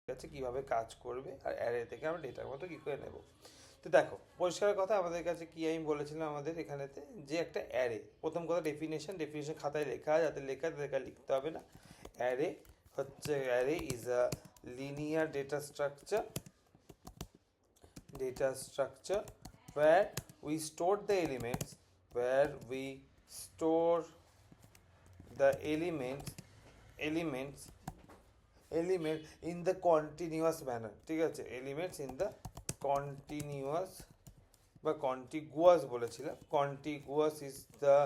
কাছে কীভাবে কাজ করবে আর অ্যারে থেকে আমরা ডেটার মতো কী করে নেব। তো দেখো পরিষ্কার কথা, আমাদের কাছে কি আমি বলেছিলাম আমাদের এখানেতে যে একটা অ্যারে, প্রথম কথা ডেফিনেশন খাতায় লেখা, যাতে লেখা লিখতে হবে না। অ্যারে হচ্ছে, array is a linear data structure where we store the elements where we store the elements element in the continuous manner, ঠিক আছে, elements in the continuous বা contiguous বলেছিলাম। contiguous is the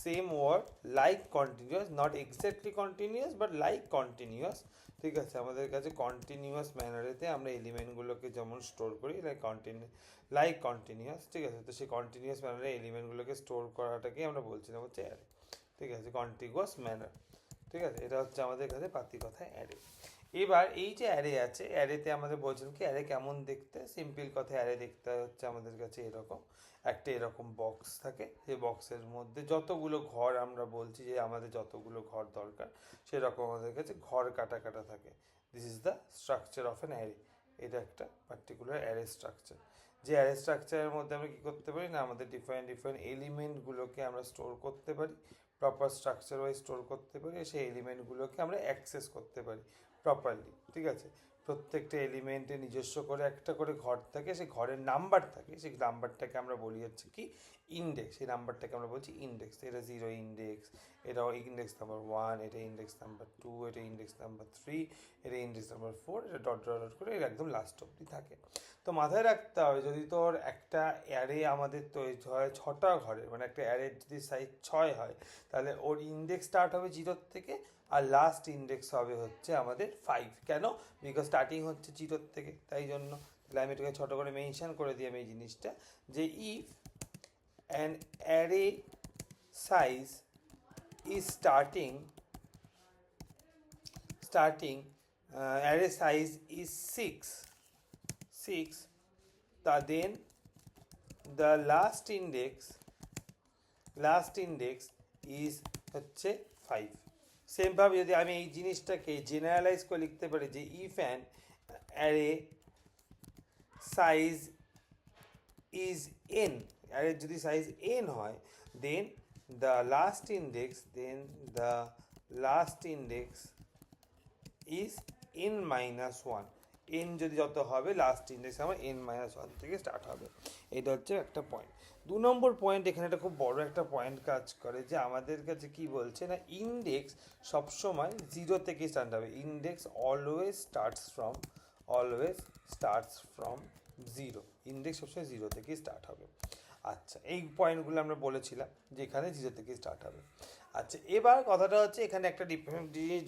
same word like continuous, not exactly continuous but like continuous, ঠিক আছে। আমাদের কাছে continuous ম্যানারেতে আমরা এলিমেন্টগুলোকে যেমন স্টোর করি লাইক কন্টিনিউয়াস, ঠিক আছে। তো সেই কন্টিনিউয়াস ম্যানারে এলিমেন্টগুলোকে স্টোর করাটাকে আমরা বলছিলাম হচ্ছে অ্যারে, ঠিক আছে, কন্টিগুয়াস ম্যানার, ঠিক আছে। এটা হচ্ছে আমাদের কাছে পাতি কথায় অ্যারে। এবার এই যে অ্যারে আছে, অ্যারেতে আমাদের বলছেন কি অ্যারে কেমন দেখতে, সিম্পল কথায় অ্যারে দেখতে হচ্ছে আমাদের কাছে এরকম একটা এরকম বক্স থাকে, যে বক্সের মধ্যে যতগুলো ঘর আমরা বলছি যে আমাদের যতগুলো ঘর দরকার সেরকম আমাদের কাছে ঘর কাটা কাটা থাকে। This is the structure of an array. এটা একটা পার্টিকুলার অ্যারে স্ট্রাকচার। যে অ্যারে স্ট্রাকচারের মধ্যে আমরা কী করতে পারি না, আমাদের ডিফারেন্ট ডিফারেন্ট এলিমেন্টগুলোকে আমরা স্টোর করতে পারি, প্রপার স্ট্রাকচার ওয়াইজ স্টোর করতে পারি, সেই এলিমেন্টগুলোকে আমরা অ্যাক্সেস করতে পারি প্রপারলি, ঠিক আছে। প্রত্যেকটা এলিমেন্টে নিজস্ব করে একটা করে ঘর থাকে, সেই ঘরের নাম্বার থাকে, সেই নাম্বারটাকে আমরা বলি হচ্ছে কি ইন্ডেক্স। সেই নাম্বারটাকে আমরা বলছি ইন্ডেক্স। এটা 0 ইন্ডেক্স, এটা ইন্ডেক্স নাম্বার 1, এটা ইন্ডেক্স নাম্বার 2, এটা ইন্ডেক্স নাম্বার 3, এটা ইন্ডেক্স নাম্বার 4, এটা ডট ডট ডট করে এটা একদম লাস্ট অব্দি থাকে। তো মাথায় রাখতে হবে, যদি তোর একটা অ্যারে আমাদের তৈরি হয় 6টা ঘরের, মানে একটা অ্যারের যদি সাইজ 6 হয়, তাহলে ওর ইন্ডেক্স স্টার্ট হবে 0 থেকে আর লাস্ট ইন্ডেক্স হবে হচ্ছে আমাদের 5। কেন? বিকজ স্টার্টিং হচ্ছে 0 থেকে, তাই জন্য। তাহলে আমি এটাকে ছোটো করে মেনশন করে দিই আমি এই জিনিসটা, যে if an array size is starting array size is 6, then the last index is হচ্ছে 5। সেমভাবে যদি আমি এই জিনিসটাকে জেনারেলাইজ করে লিখতে পারি যে if an array size is n, অ্যারের যদি সাইজ n হয়, then the last index is n-1। n যদি যত হবে লাস্ট ইন্ডেক্স আমার n-1 থেকে স্টার্ট হবে। এটা হচ্ছে একটা পয়েন্ট। 2 নম্বর পয়েন্ট, এখানে একটা খুব বড় একটা পয়েন্ট কাজ করে, যে আমাদের কাছে কি বলছে না, ইন্ডেক্স সবসময় 0 থেকে স্টার্ট হবে। Index always starts from 0। Index সবসময় 0 থেকে স্টার্ট হবে। আচ্ছা, এই পয়েন্টগুলো আমরা বলেছিলাম যে এখানে 0 থেকে স্টার্ট হবে। আচ্ছা, এবার কথাটা হচ্ছে এখানে একটা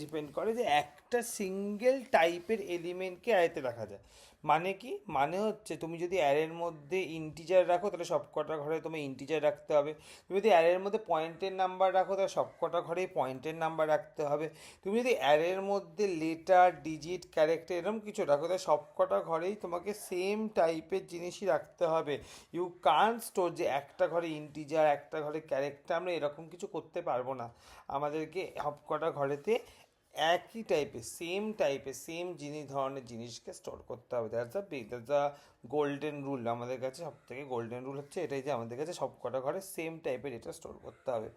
ডিপেন্ড করে যে একটা সিঙ্গেল টাইপের এলিমেন্টকে অ্যারেতে রাখা যায়। মানে কি? মানে হচ্ছে তুমি যদি অ্যারের মধ্যে ইন্টিজার রাখো তাহলে সবকটা ঘরে তোমার ইন্টিজার রাখতে হবে। তুমি যদি অ্যারের মধ্যে পয়েন্টের নাম্বার রাখো তাহলে সবকটা ঘরেই পয়েন্টের নাম্বার রাখতে হবে। তুমি যদি অ্যারের মধ্যে লেটার, ডিজিট, ক্যারেক্টার এরকম কিছু রাখো তাহলে সবকটা ঘরেই তোমাকে সেম টাইপের জিনিসই রাখতে হবে। ইউ কান স্টোর যে একটা ঘরে ইন্টিজার, একটা ঘরে ক্যারেক্টার, আমরা এরকম কিছু করতে পারবো না। আমাদেরকে সবকটা ঘরেতে একই টাইপের সেম ধরনের জিনিসকে স্টোর করতে হবে। That's the golden rule. আমাদের কাছে সব থেকে গোল্ডেন রুল হচ্ছে এটাই, যে আমাদের কাছে সব কটা ঘরে সেম টাইপের ডেটা স্টোর করতে হবে।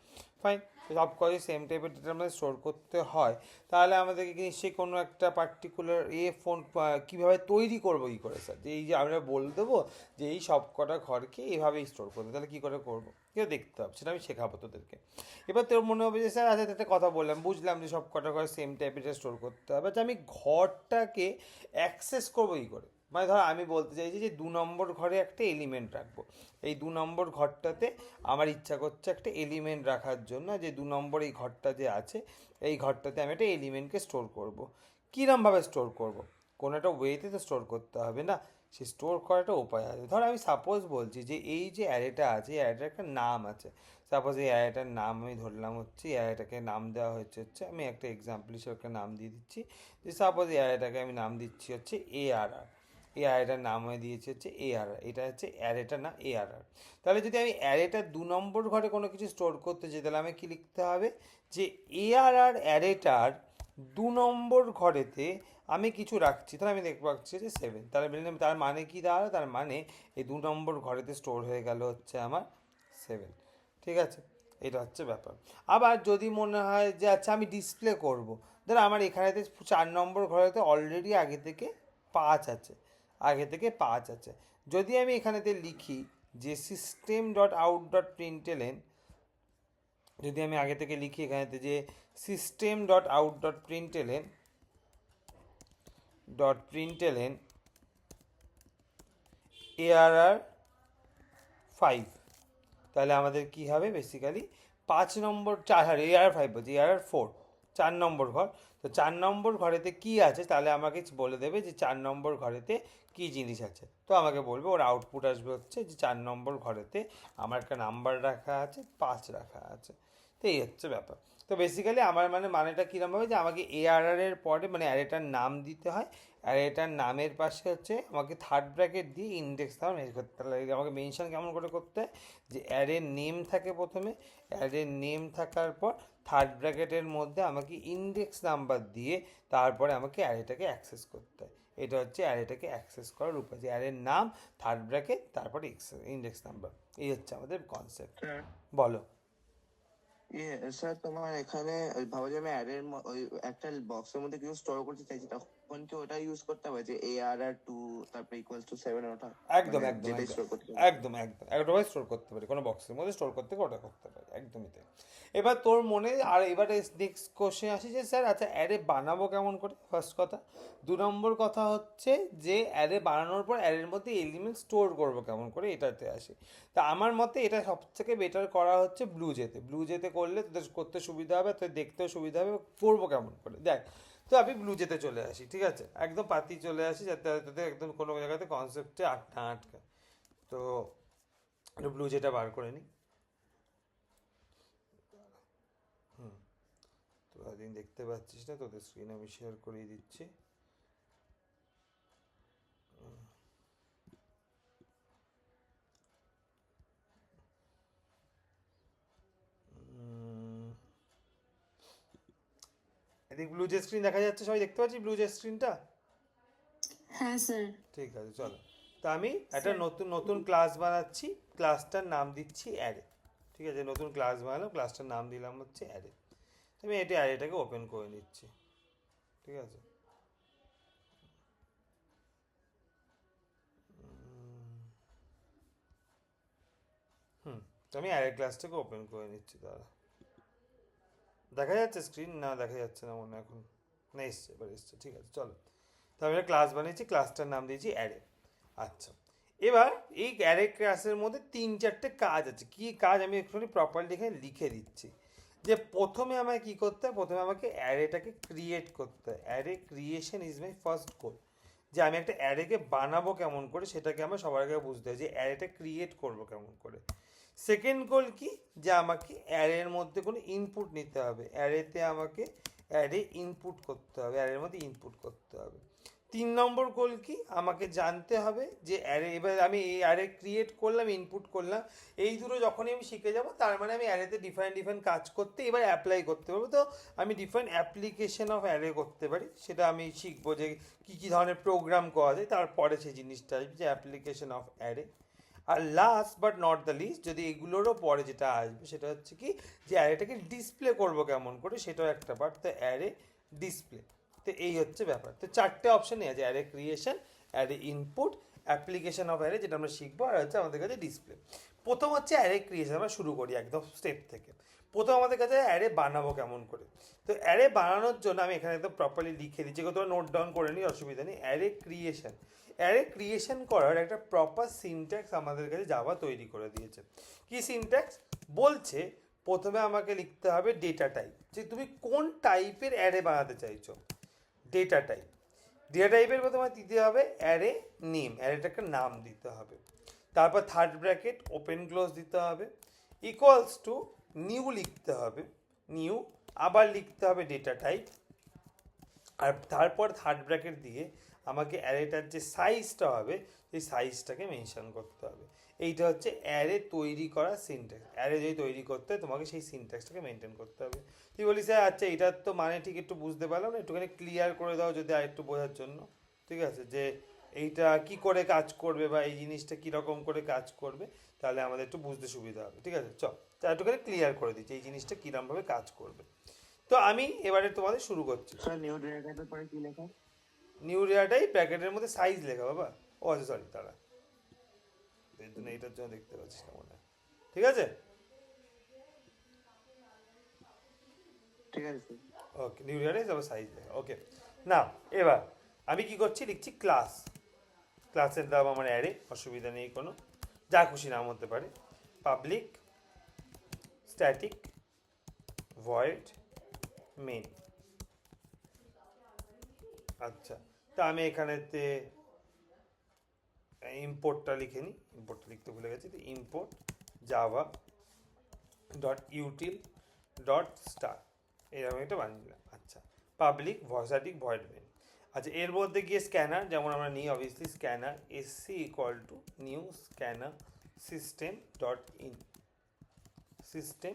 ফাইন, সব কটাই সেম টাইপের ডেটা আমাদের স্টোর করতে হয়, তাহলে আমাদেরকে নিশ্চয়ই কোনো একটা পার্টিকুলার ফোন কীভাবে তৈরি করবো, কী করে স্যার, যে এই যে আমরা বলে দেবো যে এই সব কটা ঘরকে এইভাবেই স্টোর করতে, তাহলে কী করে করবো, কেউ দেখতে হবে, সেটা আমি শেখাবো তোদেরকে। এবার তোর মনে হবে যে স্যার আচ্ছা একটা কথা বললাম, বুঝলাম যে সব কটা ঘরে সেম টাইপের স্টোর করতে হবে, আচ্ছা আমি ঘরটাকে অ্যাক্সেস করবো কী করে? মানে ধর আমি বলতে চাইছি যে 2 নম্বর ঘরে একটা এলিমেন্ট রাখবো, এই 2 নম্বর ঘরটাতে আমার ইচ্ছা করছে একটা এলিমেন্ট রাখার জন্য, যে 2 নম্বর এই ঘরটা যে আছে এই ঘরটাতে আমি একটা এলিমেন্টকে স্টোর করবো। কীরমভাবে স্টোর করবো? কোনো একটা ওয়েতে তো স্টোর করতে হবে না, সে স্টোর করার একটা উপায় আছে। ধর আমি সাপোজ বলছি যে এই যে অ্যারেটা আছে, এই অ্যারেটার একটা নাম আছে। সাপোজ এই অ্যারেটার নাম আমি ধরলাম হচ্ছে, এই অ্যারেটাকে নাম দেওয়া হচ্ছে আমি একটা এক্সাম্পল হিসেবে একটা নাম দিয়ে দিচ্ছি, যে সাপোজ এই অ্যারেটাকে আমি নাম দিচ্ছি হচ্ছে ARR। এই অ্যারেটার নাম আমি দিয়েছি হচ্ছে ARR। এটা হচ্ছে অ্যারেটা না ARR। তাহলে যদি আমি অ্যারেটার 2 নম্বর ঘরে কোনো কিছু স্টোর করতে চাই, তাহলে আমি কি লিখতে হবে, যে ARR অ্যারেটার 2 নম্বর ঘরেতে আমি কিছু রাখছি, তাহলে আমি দেখতে পাচ্ছি যে 7, তার মানে কি দাঁড়ালো, তার মানে এই 2 নম্বর ঘরেতে স্টোর হয়ে গেল হচ্ছে আমার 7। ঠিক আছে, এটা হচ্ছে ব্যাপার। আবার যদি মনে হয় যে আচ্ছা আমি ডিসপ্লে করব, ধরো আমার এখানেতে 4 নম্বর ঘরেতে অলরেডি আগে থেকে 5 আছে, যদি আমি এখানেতে লিখি যে সিস্টেম ডট আউট ডট প্রিন্টএলএন, যদি আমি আগে থেকে লিখি এখানেতে যে system dot out dot প্রিন্টএলএন ARR 5, তাহলে আমাদের কি হবে বেসিক্যালি 5 নম্বর 4, হ্যাঁ ARR 5 বলছি, ARR 4, 4 নম্বর ঘর। তো 4 নম্বর ঘরেতে কি আছে, তাহলে আমাকে বলে দেবে যে 4 নম্বর ঘরেতে কি জিনিস আছে। তো আমাকে বলবে, ওর আউটপুট আসবে হচ্ছে যে 4 নম্বর ঘরেতে আমার একটা নাম্বার রাখা আছে, 5 রাখা আছে। তো এই হচ্ছে ব্যাপার। তো বেসিক্যালি আমার মানেটা কীরকম হবে, যে আমাকে ARR এর পরে মানে অ্যারেটার নাম দিতে হয়, অ্যারেটার নামের পাশে হচ্ছে আমাকে থার্ড ব্র্যাকেট দিয়ে ইন্ডেক্স নাম্বার মেনশন করতে, তাহলে আমাকে মেনশন কেমন করে করতে হয়, যে অ্যারের নেম থাকে প্রথমে, অ্যারের নেম থাকার পর থার্ড ব্র্যাকেটের মধ্যে আমাকে ইন্ডেক্স নাম্বার দিয়ে তারপরে আমাকে অ্যারেটাকে অ্যাক্সেস করতে হয়। এটা হচ্ছে অ্যারেটাকে অ্যাক্সেস করার উপায়, যে অ্যারের নাম, থার্ড ব্র্যাকেট, তারপরে ইন্ডেক্স নাম্বার। এই হচ্ছে আমাদের কনসেপ্ট। বলো। স্যার তোমার এখানে ভাবো যে আমি অ্যারের ওই একটা বক্সের মধ্যে কিছু স্টোর করতে চাইছি, তখন কি ওটা ইউজ করতে হবে যে ARR2 তারপর ইকুয়ালস টু 7, ওটা একদম মানে একদম যেটা একদম স্টোর করতে হবে? একদম একদম একদমই স্টোর করতে পারি, কোনো বক্সের মধ্যে স্টোর করতে ওটা করতে পারি, একদমই তাই। এবার তোর মনে আর এবারে নেক্সট কোশ্চেন আসি যে স্যার আচ্ছা অ্যারে বানাবো কেমন করে, ফার্স্ট কথা। 2 নম্বর কথা হচ্ছে যে অ্যারে বানানোর পর অ্যারের মধ্যে এলিমেন্ট স্টোর করবো কেমন করে, এটাতে আসে। তা আমার মতে এটা সব থেকে বেটার করা হচ্ছে ব্লুজেতে করলে তোদের করতে সুবিধা হবে, তোদের দেখতেও সুবিধা হবে, করবো কেমন করে দেখ। তো আমি ব্লুজেতে চলে আসি, ঠিক আছে, একদম পাতি চলে আসি, যাতে তোদের একদম কোনো জায়গাতে কনসেপ্টে আটকায়। তো একটু ব্লুজেটা বার করে নিই। তো একদিন দেখতে পাচ্ছিস না, তোদের স্ক্রিন আমি শেয়ার করিয়ে দিচ্ছি। এদিক ব্লুজে স্ক্রিন দেখা যাচ্ছে, সবাই দেখতে পাচ্ছি ব্লুজে স্ক্রিনটা? হ্যাঁ স্যার। ঠিক আছে, চলো। তো আমি একটা নতুন নতুন ক্লাস বানাচ্ছি, ক্লাসটার নাম দিচ্ছি অ্যারে। ঠিক আছে, নতুন ক্লাস বানালাম, ক্লাসটার নাম দিলাম হচ্ছে অ্যারে। আমি এটা অ্যারেটাকে ওপেন করে নিচ্ছি, ঠিক আছে। তো আমি অ্যারে ক্লাসটাকে ওপেন করে নিচ্ছি, দাঁড়া। দেখা যাচ্ছে স্ক্রিন? না দেখা যাচ্ছে না মনে এখন, না এসছে, এবার এসছে, ঠিক আছে চলো। তো আমি একটা ক্লাস বানিয়েছি, ক্লাসটার নাম দিয়েছি অ্যারে। আচ্ছা, এবার এই অ্যারে ক্লাসের মধ্যে 3-4টে কাজ আছে। কি কাজ আমি একটুখানি প্রপারলি এখানে লিখে দিচ্ছি। যে প্রথমে আমায় কি করতে হয়, প্রথমে আমাকে অ্যারেটাকে ক্রিয়েট করতে হয়। Array creation is my first গোল। যে আমি একটা অ্যারেকে বানাবো কেমন করে সেটাকে আমার সবার আগে বুঝতে হয়, যে অ্যারেটা ক্রিয়েট করবো কেমন করে। সেকেন্ড গোল কি, যে আমাকে অ্যারের মধ্যে কোনো ইনপুট নিতে হবে, অ্যারেতে আমাকে অ্যারে ইনপুট করতে হবে, অ্যারের মধ্যে ইনপুট করতে হবে। 3 নম্বর গোল কি, আমাকে জানতে হবে যে অ্যারে, এবার আমি এই অ্যারে ক্রিয়েট করলাম, ইনপুট করলাম, এই দুটো যখনই আমি শিখে যাব তার মানে আমি অ্যারেতে ডিফারেন্ট কাজ করতে এবার অ্যাপ্লাই করতে পারবো। তো আমি ডিফারেন্ট অ্যাপ্লিকেশন অফ অ্যারে করতে পারি, সেটা আমি শিখবো যে কী ধরনের প্রোগ্রাম করা যায়, তারপরে সেই জিনিসটা আসবে যে অ্যাপ্লিকেশন অফ অ্যারে। আর last but not the least, যদি এগুলোরও পরে যেটা আসবে সেটা হচ্ছে কি, যে অ্যারেটাকে ডিসপ্লে করবো কেমন করে, সেটাও একটা পার্ট, তো অ্যারে ডিসপ্লে। তো এই হচ্ছে ব্যাপার। তো 4টে অপশানই আছে, array creation, array input, application of array যেটা আমরা শিখবো, আর হচ্ছে আমাদের কাছে ডিসপ্লে। প্রথম হচ্ছে অ্যারে ক্রিয়েশন, আমরা শুরু করি একদম স্টেপ থেকে। প্রথম আমাদের কাছে অ্যারে বানাবো কেমন করে। তো অ্যারে বানানোর জন্য আমি এখানে একদম প্রপারলি লিখে দিচ্ছি, তোমরা নোট ডাউন করে নিই, অসুবিধা নেই। অ্যারে ক্রিয়েশন করার একটা প্রপার সিনট্যাক্স আমাদের কাছে জাভা তৈরি করে দিয়েছে। কি সিনট্যাক্স বলছে, প্রথমে আমাকে লিখতে হবে ডেটা টাইপ, যে তুমি কোন টাইপের অ্যারে বানাতে চাইছো। ডেটা টাইপের প্রথমে দিতে হবে অ্যারে নেম, অ্যারেটাকে নাম দিতে হবে। তারপর থার্ড ব্র্যাকেট ওপেন ক্লোজ দিতে হবে, ইকুয়ালস টু নিউ লিখতে হবে, নিউ, আবার লিখতে হবে ডেটা টাইপ, আর তারপর থার্ড ব্র্যাকেট দিয়ে আমাকে অ্যারেটার যে সাইজটা হবে সেই সাইজটাকে মেনশন করতে হবে। এইটা হচ্ছে অ্যারে তৈরি করা সিনট্যাক্স। অ্যারে যদি তৈরি করতে হয় তোমাকে সেই সিনট্যাক্সটাকে মেনটেন করতে হবে। তুই বলিস স্যার আচ্ছা এটার তো মানে ঠিক একটু বুঝতে পারলাম না, একটুখানি ক্লিয়ার করে দাও যদি আর একটু বোঝার জন্য। ঠিক আছে, যে এইটা কি করে কাজ করবে বা এই জিনিসটা কীরকম করে কাজ করবে, তাহলে আমাদের একটু বুঝতে সুবিধা হবে। ঠিক আছে, চল তা একটুখানি ক্লিয়ার করে দিচ্ছি এই জিনিসটা কীরকমভাবে কাজ করবে। তো আমি এবারে তোমাদের শুরু করছি। স্যার নিউ ডেটা টাইপের পরে কি লেখা? নিউ রেয়াটাই ব্র্যাকেটের মধ্যে সাইজ লেখা বাবা। ও আচ্ছা সরি, তারা এইটার জন্য দেখতে পাচ্ছিস না মনে হয়। ঠিক আছে, ঠিক আছে স্যার। ওকে, নিউ রেয়াটাই তারপর সাইজ লেখা। ওকে, না এবার আমি কি করছি, লিখছি ক্লাস। ক্লাসের নাম আমার অ্যারে, অসুবিধা নেই কোনো, যা খুশি নাম হতে পারে। Public static void main. আচ্ছা, তা আমি এখানেতে ইম্পোর্টটা লিখে নিই, ইম্পোর্টটা লিখতে ভুলে গেছি। তো import Java dot util dot star, এরকম একটা বানিয়ে দিলাম। আচ্ছা, পাবলিক ভয়েসাটিক ভয়েড মেন। আচ্ছা, এর মধ্যে গিয়ে স্ক্যানার যেমন আমরা নিই obviously, scanner SC equal to new scanner system dot in, system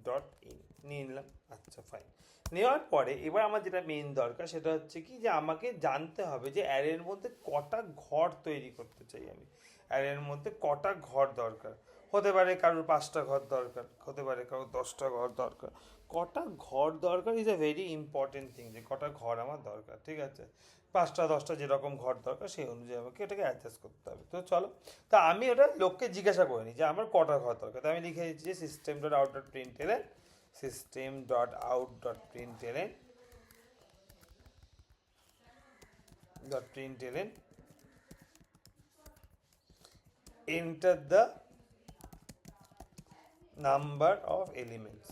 dot in নিয়ে নিলাম। আচ্ছা ফাইন, নেওয়ার পরে এবার আমার যেটা মেন দরকার সেটা হচ্ছে কি, যে আমাকে জানতে হবে যে অ্যারের মধ্যে কটা ঘর তৈরি করতে চাই আমি। অ্যারের মধ্যে কটা ঘর দরকার হতে পারে, কারোর 5টা ঘর দরকার হতে পারে, কারোর 10টা ঘর দরকার। কটা ঘর দরকার is a very important thing, যে কটা ঘর আমার দরকার। ঠিক আছে, 5টা 10টা যেরকম ঘর দরকার সেই অনুযায়ী আমাকে এটাকে অ্যাডজাস্ট করতে হবে। তো চলো, তা আমি ওটা লোককে জিজ্ঞাসা করে নিই যে আমার কটা ঘর দরকার। তো আমি লিখে দিচ্ছি যে system dot out dot প্রিন্টএলএন, system dot out dot প্রিন্টএলএন dot প্রিন্টএলএন enter the number of elements,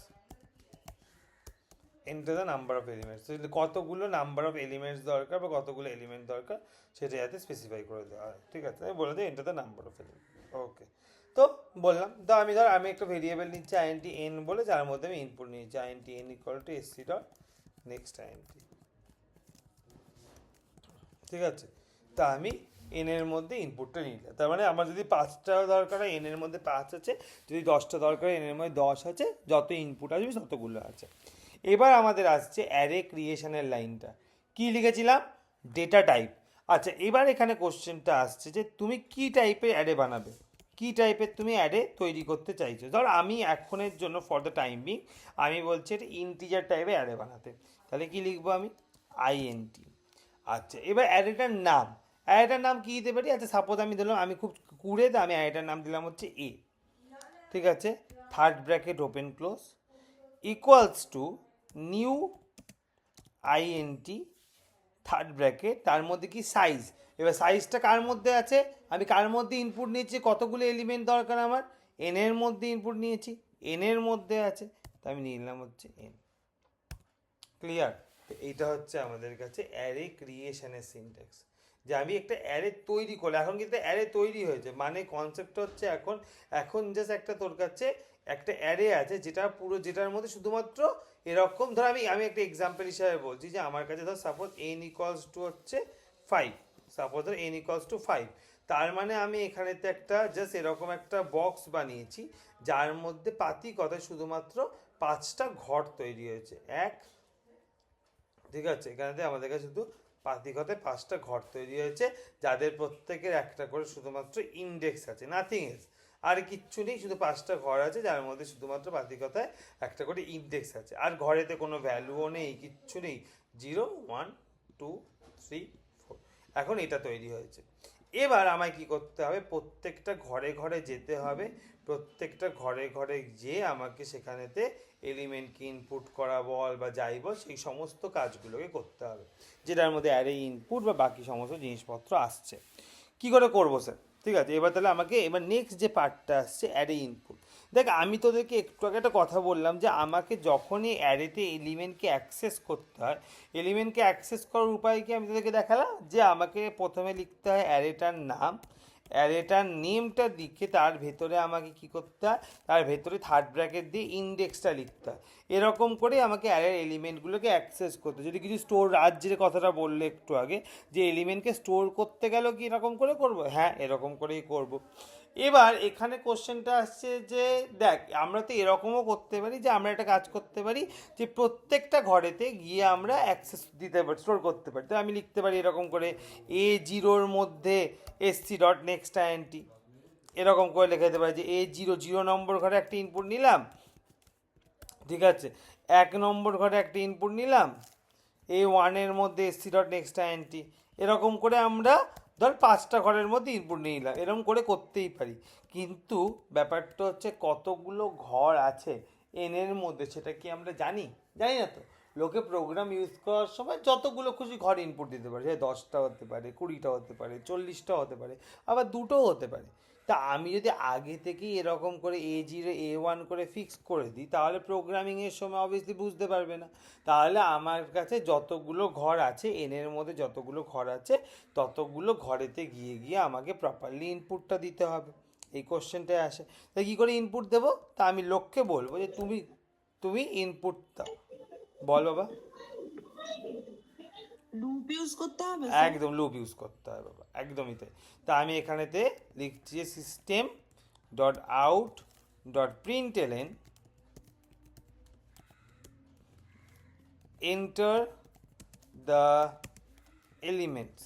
enter the number of elements। কতগুলো নাম্বার অফ এলিমেন্টস দরকার বা কতগুলো এলিমেন্ট দরকার সেটা যাতে স্পেসিফাই করে দেওয়া হয়। ঠিক আছে, আমি বলে দিই enter the number of elements। ওকে, তো বললাম, তো আমি একটা ভেরিয়েবল নিচ্ছি আইএনটি এন বলে, যার মধ্যে আমি ইনপুট নিয়েছি int N equal to SC dot next int. ঠিক আছে, তা আমি এন এর মধ্যে ইনপুটটা নিলাম। তার মানে আমার যদি 5টা দরকার হয় এন এর মধ্যে 5 আছে, যদি 10টা দরকার হয় এন এর মধ্যে 10 আছে, যত ইনপুট আসবে ততগুলো আছে। এবার আমাদের আসছে অ্যারে ক্রিয়েশনের লাইনটা, কি লিখেছিলাম, ডেটা টাইপ। আচ্ছা, এবার এখানে কোশ্চেনটা আসছে যে তুমি কি টাইপের অ্যারে বানাবে, কি টাইপের তুমি অ্যারে তৈরি করতে চাইছো। ধর আমি এখনের জন্য ফর দ্য টাইম বিং আমি বলছি এটা ইন্টিজার টাইপের অ্যারে বানাতে, তাহলে কি লিখবো আমি, আইএনটি। আচ্ছা, এবার অ্যারেটার নাম, অ্যারেটার নাম কী দিতে পারি। আচ্ছা সাপোজ আমি দিলাম, আমি খুব কুড়ে, তো আমি অ্যারেটার নাম দিলাম হচ্ছে এ। ঠিক আছে, third bracket open close equals to new int third bracket, তার মধ্যে কি সাইজ। এবার সাইজটা কার মধ্যে আছে, আমি কার মধ্যে ইনপুট নিয়েছি, কতগুলো এলিমেন্ট দরকার আমার, এন এর মধ্যে ইনপুট নিয়েছি, এন এর মধ্যে আছে, তো আমি নিয়ে নিলাম হচ্ছে এন। ক্লিয়ার, এইটা হচ্ছে আমাদের কাছে অ্যারে ক্রিয়েশনের সিনট্যাক্স, যে আমি একটা অ্যারে তৈরি করলাম। এখন কিন্তু অ্যারে তৈরি হয়েছে, মানে কনসেপ্ট হচ্ছে এখন জাস্ট একটা তোর কাছে একটা অ্যারে আছে যেটা পুরো, যেটার মধ্যে শুধুমাত্র এরকম, ধর আমি একটা এক্সাম্পল হিসাবে বলছি যে আমার কাছে ধর সাপোজ এন ইকুয়ালস টু হচ্ছে 5, সাপোজ ধর এন ইকুয়ালস টু 5, তার মানে আমি এখানেতে একটা জাস্ট এরকম একটা বক্স বানিয়েছি যার মধ্যে পাতি কথায় শুধুমাত্র 5টা ঘর তৈরি হয়েছে। ঠিক আছে, এখানেতে আমাদের কাছে শুধু পাতিকথায় 5টা ঘর তৈরি হয়েছে, যাদের প্রত্যেকের একটা করে শুধুমাত্র ইন্ডেক্স আছে, নাথিং এলস, আর কিচ্ছু নেই, শুধু 5টা ঘর আছে যার মধ্যে শুধুমাত্র পাতিকথায় একটা করে ইন্ডেক্স আছে, আর ঘরেতে কোনো ভ্যালুও নেই, কিচ্ছু নেই, 0 1 2 3 4। এখন এটা তৈরি হয়েছে। এবার আমায় কি করতে হবে, প্রত্যেকটা ঘরে ঘরে যেতে হবে, প্রত্যেকটা ঘরে ঘরে যেয়ে আমাকে সেখানেতে এলিমেন্টকে ইনপুট করা বল বা যাই বল সেই সমস্ত কাজগুলোকে করতে হবে, যেটার মধ্যে অ্যারে ইনপুট বা বাকি সমস্ত জিনিসপত্র আসছে। কি করে করবো স্যার, ঠিক আছে, এবার তাহলে আমাকে এবার নেক্সট যে পার্টটা আসছে অ্যারে ইনপুট। দেখ আমি তোদেরকে একটু আগে একটা কথা বললাম যে আমাকে যখনই অ্যারেতে এলিমেন্টকে অ্যাক্সেস করতে হয়, এলিমেন্টকে অ্যাক্সেস করার উপায় কি আমি তোদেরকে দেখালাম, যে আমাকে প্রথমে লিখতে হয় অ্যারেটার নাম, অ্যারেটার নেমটা লিখে তার ভেতরে আমাকে কি করতে হয়, তার ভেতরে থার্ড ব্র্যাকেট দিয়ে ইন্ডেক্সটা লিখতে হয়। এরকম করে আমাকে অ্যারের এলিমেন্টগুলোকে অ্যাক্সেস করতে হয়। যদি কিছু স্টোর, আজ যে কথাটা বললে একটু আগে, যে এলিমেন্টকে স্টোর করতে গেলেও কি এরকম করে করব, হ্যাঁ এরকম করেই করব। এবার এখানে কোশ্চেনটা আসছে যে দেখ, আমরা তো এরকমও করতে পারি যে আমরা একটা কাজ করতে পারি যে প্রত্যেকটা ঘরেতে গিয়ে আমরা অ্যাক্সেস দিতে পারি, স্টোর করতে পারি। তো আমি লিখতে পারি এরকম করে A0-র মধ্যে SC ডট নেক্সট আইএনটি, এরকম করে লিখে দিতে পারি যে A0 নম্বর ঘরে একটা ইনপুট নিলাম, ঠিক আছে, 1 নম্বর ঘরে একটা ইনপুট নিলাম, A1-এর মধ্যে SC ডট নেক্সট আইএনটি, এরকম করে আমরা ধর 5টা ঘরের মধ্যে ইনপুট নিয়ে নিলাম, এরকম করে করতেই পারি। কিন্তু ব্যাপারটা হচ্ছে কতগুলো ঘর আছে এনের মধ্যে সেটা কি আমরা জানি? জানি না তো। লোকে প্রোগ্রাম ইউজ করার সময় যতগুলো খুশি ঘর ইনপুট দিতে পারে, সে 10টা হতে পারে, 20টা হতে পারে, 40টা হতে পারে, আবার 2টোও হতে পারে। তা আমি যদি আগে থেকেই এরকম করে A0 A1 করে ফিক্স করে দিই, তাহলে প্রোগ্রামিংয়ের সময় অবভিয়াসলি বুঝতে পারবে না। তাহলে আমার কাছে যতগুলো ঘর আছে, এনের মধ্যে যতগুলো ঘর আছে ততগুলো ঘরেতে গিয়ে গিয়ে আমাকে প্রপারলি ইনপুটটা দিতে হবে। এই কোশ্চেনটায় আসে, তাই কী করে ইনপুট দেবো? তা আমি লোককে বলবো যে তুমি তুমি ইনপুট দাও। বল বাবা। লুপ ইউজ করতে হবে একদম লুপ ইউজ করতে হয় বাবা, একদমই তাই। তা আমি এখানেতে লিখছি system dot out dot প্রিন্টএলএন enter the elements,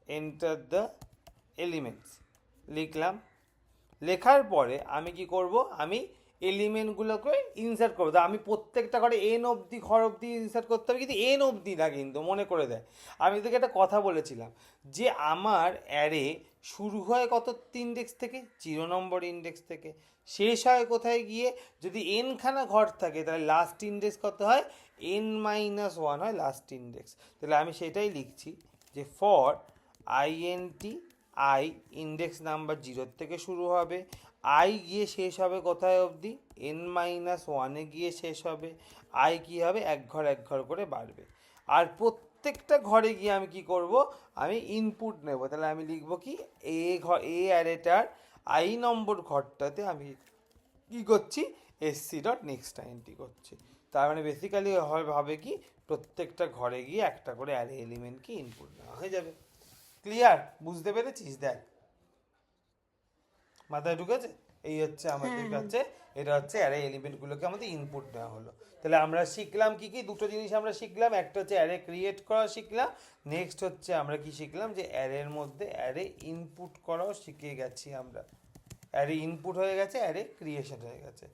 enter the elements লিখলাম। লেখার পরে আমি কি করব, আমি এলিমেন্টগুলোকে ইনসার্ট করবো। আমি প্রত্যেকটা ঘরে এন অবধি ঘর অবধি ইনসার্ট করতে হবে, কিন্তু এন অবধি না, কিন্তু মনে করে দেয়। আমি তোকে একটা কথা বলেছিলাম যে আমার অ্যারে শুরু হয় কত ইন্ডেক্স থেকে, 0 নম্বর ইন্ডেক্স থেকে, শেষ হয় কোথায় গিয়ে, যদি এনখানা ঘর থাকে তাহলে লাস্ট ইন্ডেক্স কত হয়, n-1 হয় লাস্ট ইন্ডেক্স। তাহলে আমি সেটাই লিখছি যে for INT I index number 0 থেকে শুরু হবে, I গিয়ে শেষ হবে কোথায় অবধি, n-1-এ গিয়ে শেষ হবে। I কি হবে, এক ঘর এক ঘর করে বাড়বে। আর প্রত্যেকটা ঘরে গিয়ে আমি কি করব, আমি ইনপুট নেব। তাহলে আমি লিখব কি, এ অ্যারেটার I নম্বর ঘরটাতে আমি কি করছি, SC ডট নেক্সট আইএনটি করছি। তার মানে বেসিক্যালি হবে কি, প্রত্যেকটা ঘরে গিয়ে একটা করে অ্যারে এলিমেন্টকে ইনপুট নেওয়া হয়ে যাবে। ক্লিয়ার? বুঝতে পেরেছিস? দেখ মাথায় ঢুকেছে? এই হচ্ছে আমাদের কাছে, এটা হচ্ছে অ্যারে এলিমেন্টগুলোকে আমাদের ইনপুট নেওয়া হলো। তাহলে আমরা শিখলাম কি কি, দুটো জিনিস আমরা শিখলাম। একটা হচ্ছে অ্যারে ক্রিয়েট করা শিখলাম, নেক্সট হচ্ছে আমরা কি শিখলাম, যে অ্যারের মধ্যে অ্যারে ইনপুট করাও শিখে গেছি আমরা। অ্যারে ইনপুট হয়ে গেছে, অ্যারে ক্রিয়েশন হয়ে গেছে।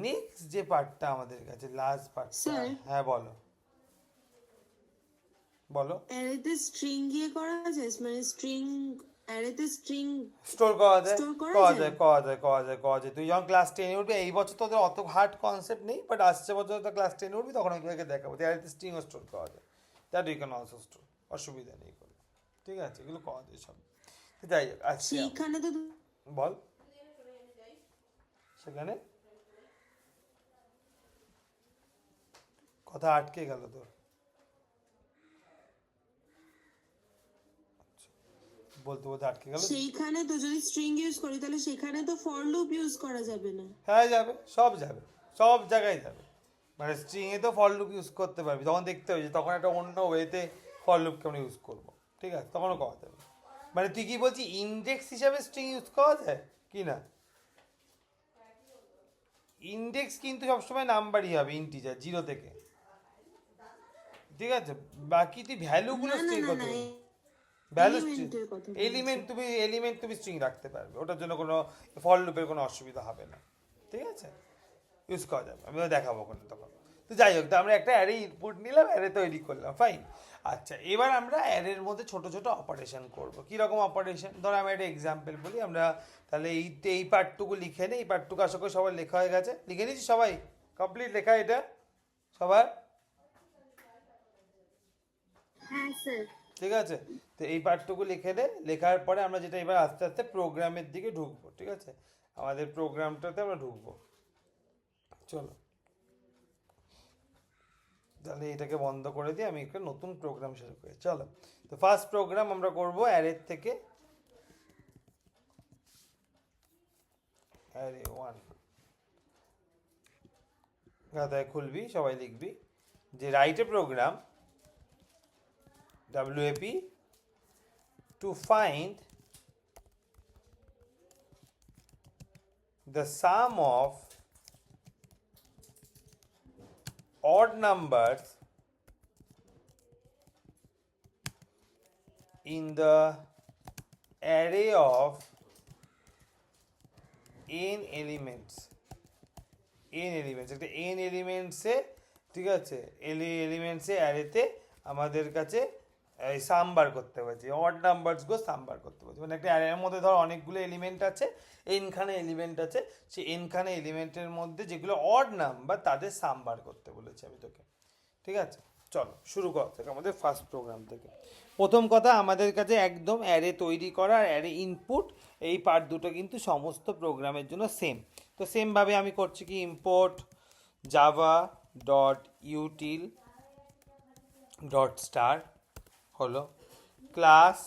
নেক্সট যে পার্টটা আমাদের কাছে, লাস্ট পার্টটা, স্যার। হ্যাঁ বলো বলো। অ্যারেতে স্ট্রিং দিয়ে করা যায়, মানে স্ট্রিং, অ্যারেতে স্ট্রিং স্টোর করা যায়, Store করা করা যায়? যায়, করা যায়, করা যায়, করা যায়। তুই যখন ক্লাস 10-এ উঠবি, এই বছর তোদের অত হার্ড কনসেপ্ট নেই, বাট আসছে বছর তো ক্লাস 10-এ উঠবি, তখন আমি তোদেরকে দেখাবো যে স্ট্রিংও স্টোর করা যায়। That you can also store, অসুবিধা নেই কোনো। ঠিক আছে, এগুলো করা যায় সব। তো যাই হোক, আচ্ছা সেইখানে তো বল। সেখানে কথা আটকে গেল তোর, বলতে বলতে আটকে গেল। সেইখানে তো যদি স্ট্রিং ইউজ করি তাহলে সেখানে তো ফর লুপ ইউজ করা যাবে না। হ্যাঁ যাবে, সব যাবে, সব জায়গায় যাবে। মানে স্ট্রিংয়ে তো ফর লুপ ইউজ করতে পারবি, তখন দেখতে হবে যে তখন একটা অন্য ওয়েতে ফর লুপ কেমন ইউজ করবো। ঠিক আছে, তখনও করা যাবে। মানে তুই কি বলছিস, ইন্ডেক্স হিসাবে স্ট্রিং ইউজ করা যায় কি না? ইন্ডেক্স কিন্তু সবসময় নাম্বারই হবে, ইন্টিজার 0 থেকে। ঠিক আছে, বাকি তুই ভ্যালুগুলো না না স্ট্রিং না করতে না পারবি। ভ্যালু এলিমেন্টের কথা বলছি। এলিমেন্ট তুমি স্ট্রিং রাখতে পারবে, ওটার জন্য কোনো ফর লুপের কোনো অসুবিধা হবে না। ঠিক আছে, ইউজ করা যাবে, আমি দেখাবো ওখানে তখন। তো যাই হোক, তো আমরা একটা অ্যারে ইনপুট নিলাম, অ্যারে তৈরি করলাম, ফাইন। আচ্ছা, এবার আমরা অ্যারের মধ্যে ছোট ছোট অপারেশন করব। কীরকম অপারেশন? ধরো আমি একটা এক্সাম্পল বলি। আমরা তাহলে এই পার্টটুকু লিখে নিই। এই পার্টটুকু আশা করি সবার লেখা হয়ে গেছে, লিখে নিয়েছি সবাই? কমপ্লিট লেখা এটা সবার? হ্যাঁ স্যার। ঠিক আছে, তো এই পার্টটুকু লিখে দে। লেখার পরে আমরা যেটা এবার আস্তে আস্তে প্রোগ্রামের দিকে ঢুকবো। ঠিক আছে, আমাদের প্রোগ্রামটাতে আমরা ঢুকবো। চলো তাহলে এটাকে বন্ধ করে দিয়ে আমি একটা নতুন প্রোগ্রাম শুরু করি। চলো, তো ফার্স্ট প্রোগ্রাম আমরা করব অ্যারের থেকে অ্যারে 1 খাতায় খুলবি, সবাই লিখবি যে write a program WAP to find the sum of odd numbers in the array of n elements একটা n এলিমেন্টসে, ঠিক আছে, এলিমেন্টসে অ্যারেতে আমাদের কাছে এই সাম বার করতে হয়েছে, অড নাম্বারসগুলো সাম বার করতে হয়েছে। মানে একটা অ্যারের মধ্যে ধর অনেকগুলো এলিমেন্ট আছে, এনখানে এলিমেন্ট আছে, সেই এনখানে এলিমেন্টের মধ্যে যেগুলো অড নাম্বার তাদের সাম বার করতে বলেছি আমি তোকে, ঠিক আছে। চলো শুরু করা থেকে আমাদের ফার্স্ট প্রোগ্রাম থেকে। প্রথম কথা, আমাদের কাছে একদম অ্যারে তৈরি করা আর অ্যারে ইনপুট, এই পার্ট দুটো কিন্তু সমস্ত প্রোগ্রামের জন্য সেম। তো সেমভাবে আমি করছি কি, import Java dot util dot star হলো, ক্লাস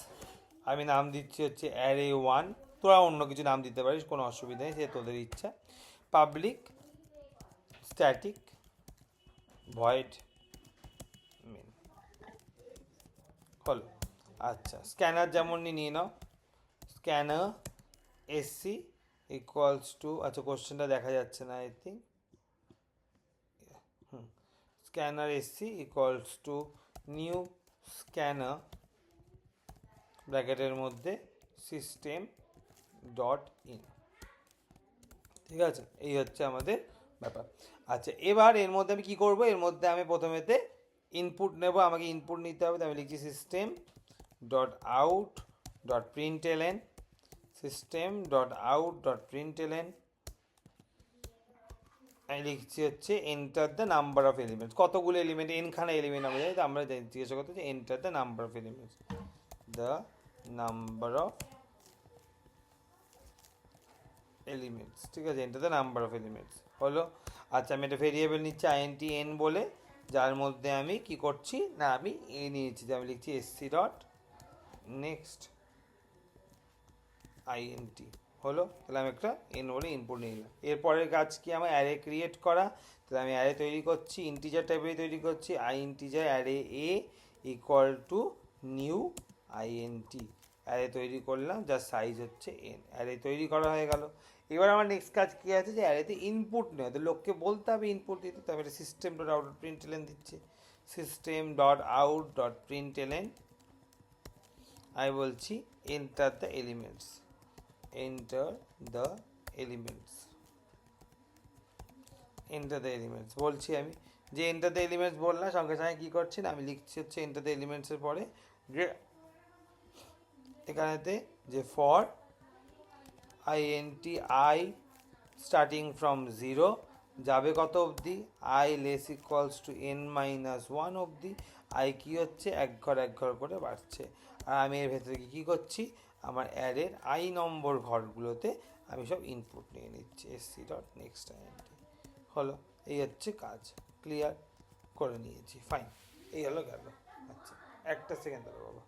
আমি নাম দিচ্ছি হচ্ছে অ্যারে 1, তোরা অন্য কিছু নাম দিতে পারিস, কোনো অসুবিধা নেই, সে তোদের ইচ্ছা। পাবলিক স্ট্যাটিক ভয়েড মেন হলো। আচ্ছা, স্ক্যানার যেমন নিয়ে নাও, স্ক্যানার এসসি ইকুয়ালস টু, আচ্ছা কোশ্চেনটা দেখা যাচ্ছে না I think, scanner SC equals to new scanner ব্র্যাকেটের মধ্যে সিস্টেম ডট ইন, ঠিক আছে, এই হচ্ছে আমাদের ব্যাপার। আচ্ছা, এবার এর মধ্যে আমি কি করব, এর মধ্যে আমি প্রথমেতে ইনপুট নেব, আমাকে ইনপুট নিতে হবে, তো আমি লিখছি system dot out dot প্রিন্টএলএন, system dot out dot println, আমি লিখছি হচ্ছে enter the number of elements, কতগুলো এলিমেন্ট, এনখানে এলিমেন্ট আমরা জানি, তো আমরা জিজ্ঞাসা করতে যে enter the number of elements, the number of elements, ঠিক আছে, enter the number of elements হলো। আচ্ছা, আমি একটা ভেরিয়েবল নিচ্ছি INT বলে, যার মধ্যে আমি কি করছি না, আমি এ নিয়েছি, যে আমি লিখছি SC ডট নেক্সট INT হলো, তাহলে আমি একটা এন বলে ইনপুট নিয়ে নিলাম। এরপরের কাজ কি, আমার অ্যারে ক্রিয়েট করা, তাহলে আমি অ্যারে তৈরি করছি, ইন্টিজার টাইপের তৈরি করছি, integer array A equal to new INT, array তৈরি করলাম, যার সাইজ হচ্ছে n, অ্যারে তৈরি করা হয়ে গেল। এবার আমার নেক্সট কাজ কী আছে, যে অ্যারেতে ইনপুট নেওয়া, তো লোককে বলতে হবে ইনপুট দিতে, তো আমি এটা system dot out dot println দিচ্ছি, system dot out dot println, আমি বলছি enter the elements, enter the elements, enter the elements বলছি আমি, যে এন্টার দ্য এলিমেন্টস বললাম, সঙ্গে সঙ্গে কী করছি না, আমি লিখছি হচ্ছে এন্টার দ্য এলিমেন্টসের পরে যে এখানেতে যে for INT I starting from 0 যাবে কত অবধি, I less equals to n-1 অবধি, I কি হচ্ছে এক ঘর করে বাড়ছে, আর আমি এর ভেতরে কী করছি, আমার অ্যারের I নম্বর ঘরগুলোতে আমি সব ইনপুট নিয়ে নিচ্ছি, SC ডট নেক্সট INT হলো। এই হচ্ছে কাজ, ক্লিয়ার করে নিয়েছি, ফাইন, এই হলো গেল। আচ্ছা, একটা সেকেন্ড দাঁড়ো বাবা।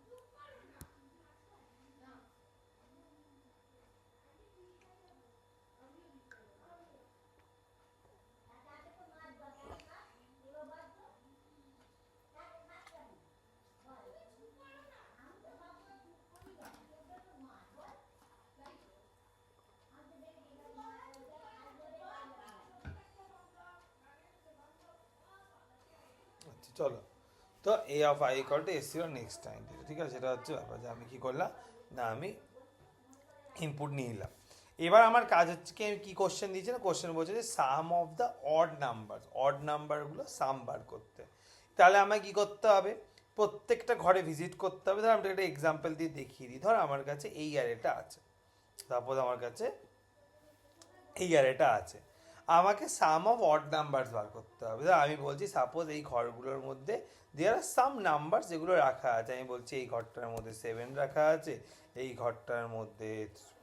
চলো, তো A of I equal to SC or next time, ঠিক আছে, সেটা হচ্ছে ব্যাপার, যে আমি কী করলাম না, আমি ইনপুট নিয়ে নিলাম। এবার আমার কাজ হচ্ছে কি, আমি কী কোশ্চেন দিয়েছি না, কোশ্চেন বলছে যে সাম অফ দ্য অড নাম্বারগুলো সাম বার করতে, তাহলে আমায় কী করতে হবে, প্রত্যেকটা ঘরে ভিজিট করতে হবে। ধর আমি একটা এক্সাম্পল দিয়ে দেখিয়ে দিই, ধর আমার কাছে এই অ্যারেটা আছে, সাপোজ আমার কাছে এই অ্যারেটা আছে, আমাকে সাম অফ অড নাম্বারস বার করতে হবে। আমি বলছি সাপোজ এই ঘরগুলোর মধ্যে দেয়ার আর সাম নাম্বার যেগুলো রাখা আছে, আমি বলছি এই ঘরটার মধ্যে 7 রাখা আছে, এই ঘরটার মধ্যে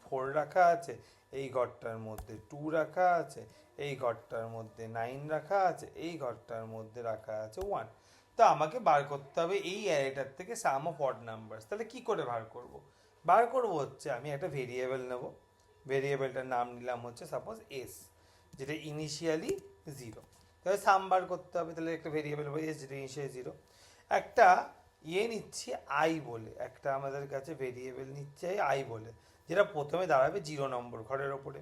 4 রাখা আছে, এই ঘরটার মধ্যে 2 রাখা আছে, এই ঘরটার মধ্যে 9 রাখা আছে, এই ঘরটার মধ্যে রাখা আছে 1। তো আমাকে বার করতে হবে এই অ্যারেটার থেকে সাম অফ অড নাম্বারস। তাহলে কি করে বার করব হচ্ছে, আমি একটা ভেরিয়েবল নেব, ভেরিয়েবলটার নাম নিলাম হচ্ছে সাপোজ এস, যেটা ইনিশিয়ালি 0। তাহলে সাম বার করতে হবে, তাহলে একটা ভেরিয়েবল হবে এস যেটা ইনিশিয়ালি 0। একটা নিচ্ছি আই বলে, একটা আমাদের কাছে ভেরিয়েবল নিচ্ছে আই বলে, যেটা প্রথমে দাঁড়াবে 0 নম্বর ঘরের ওপরে।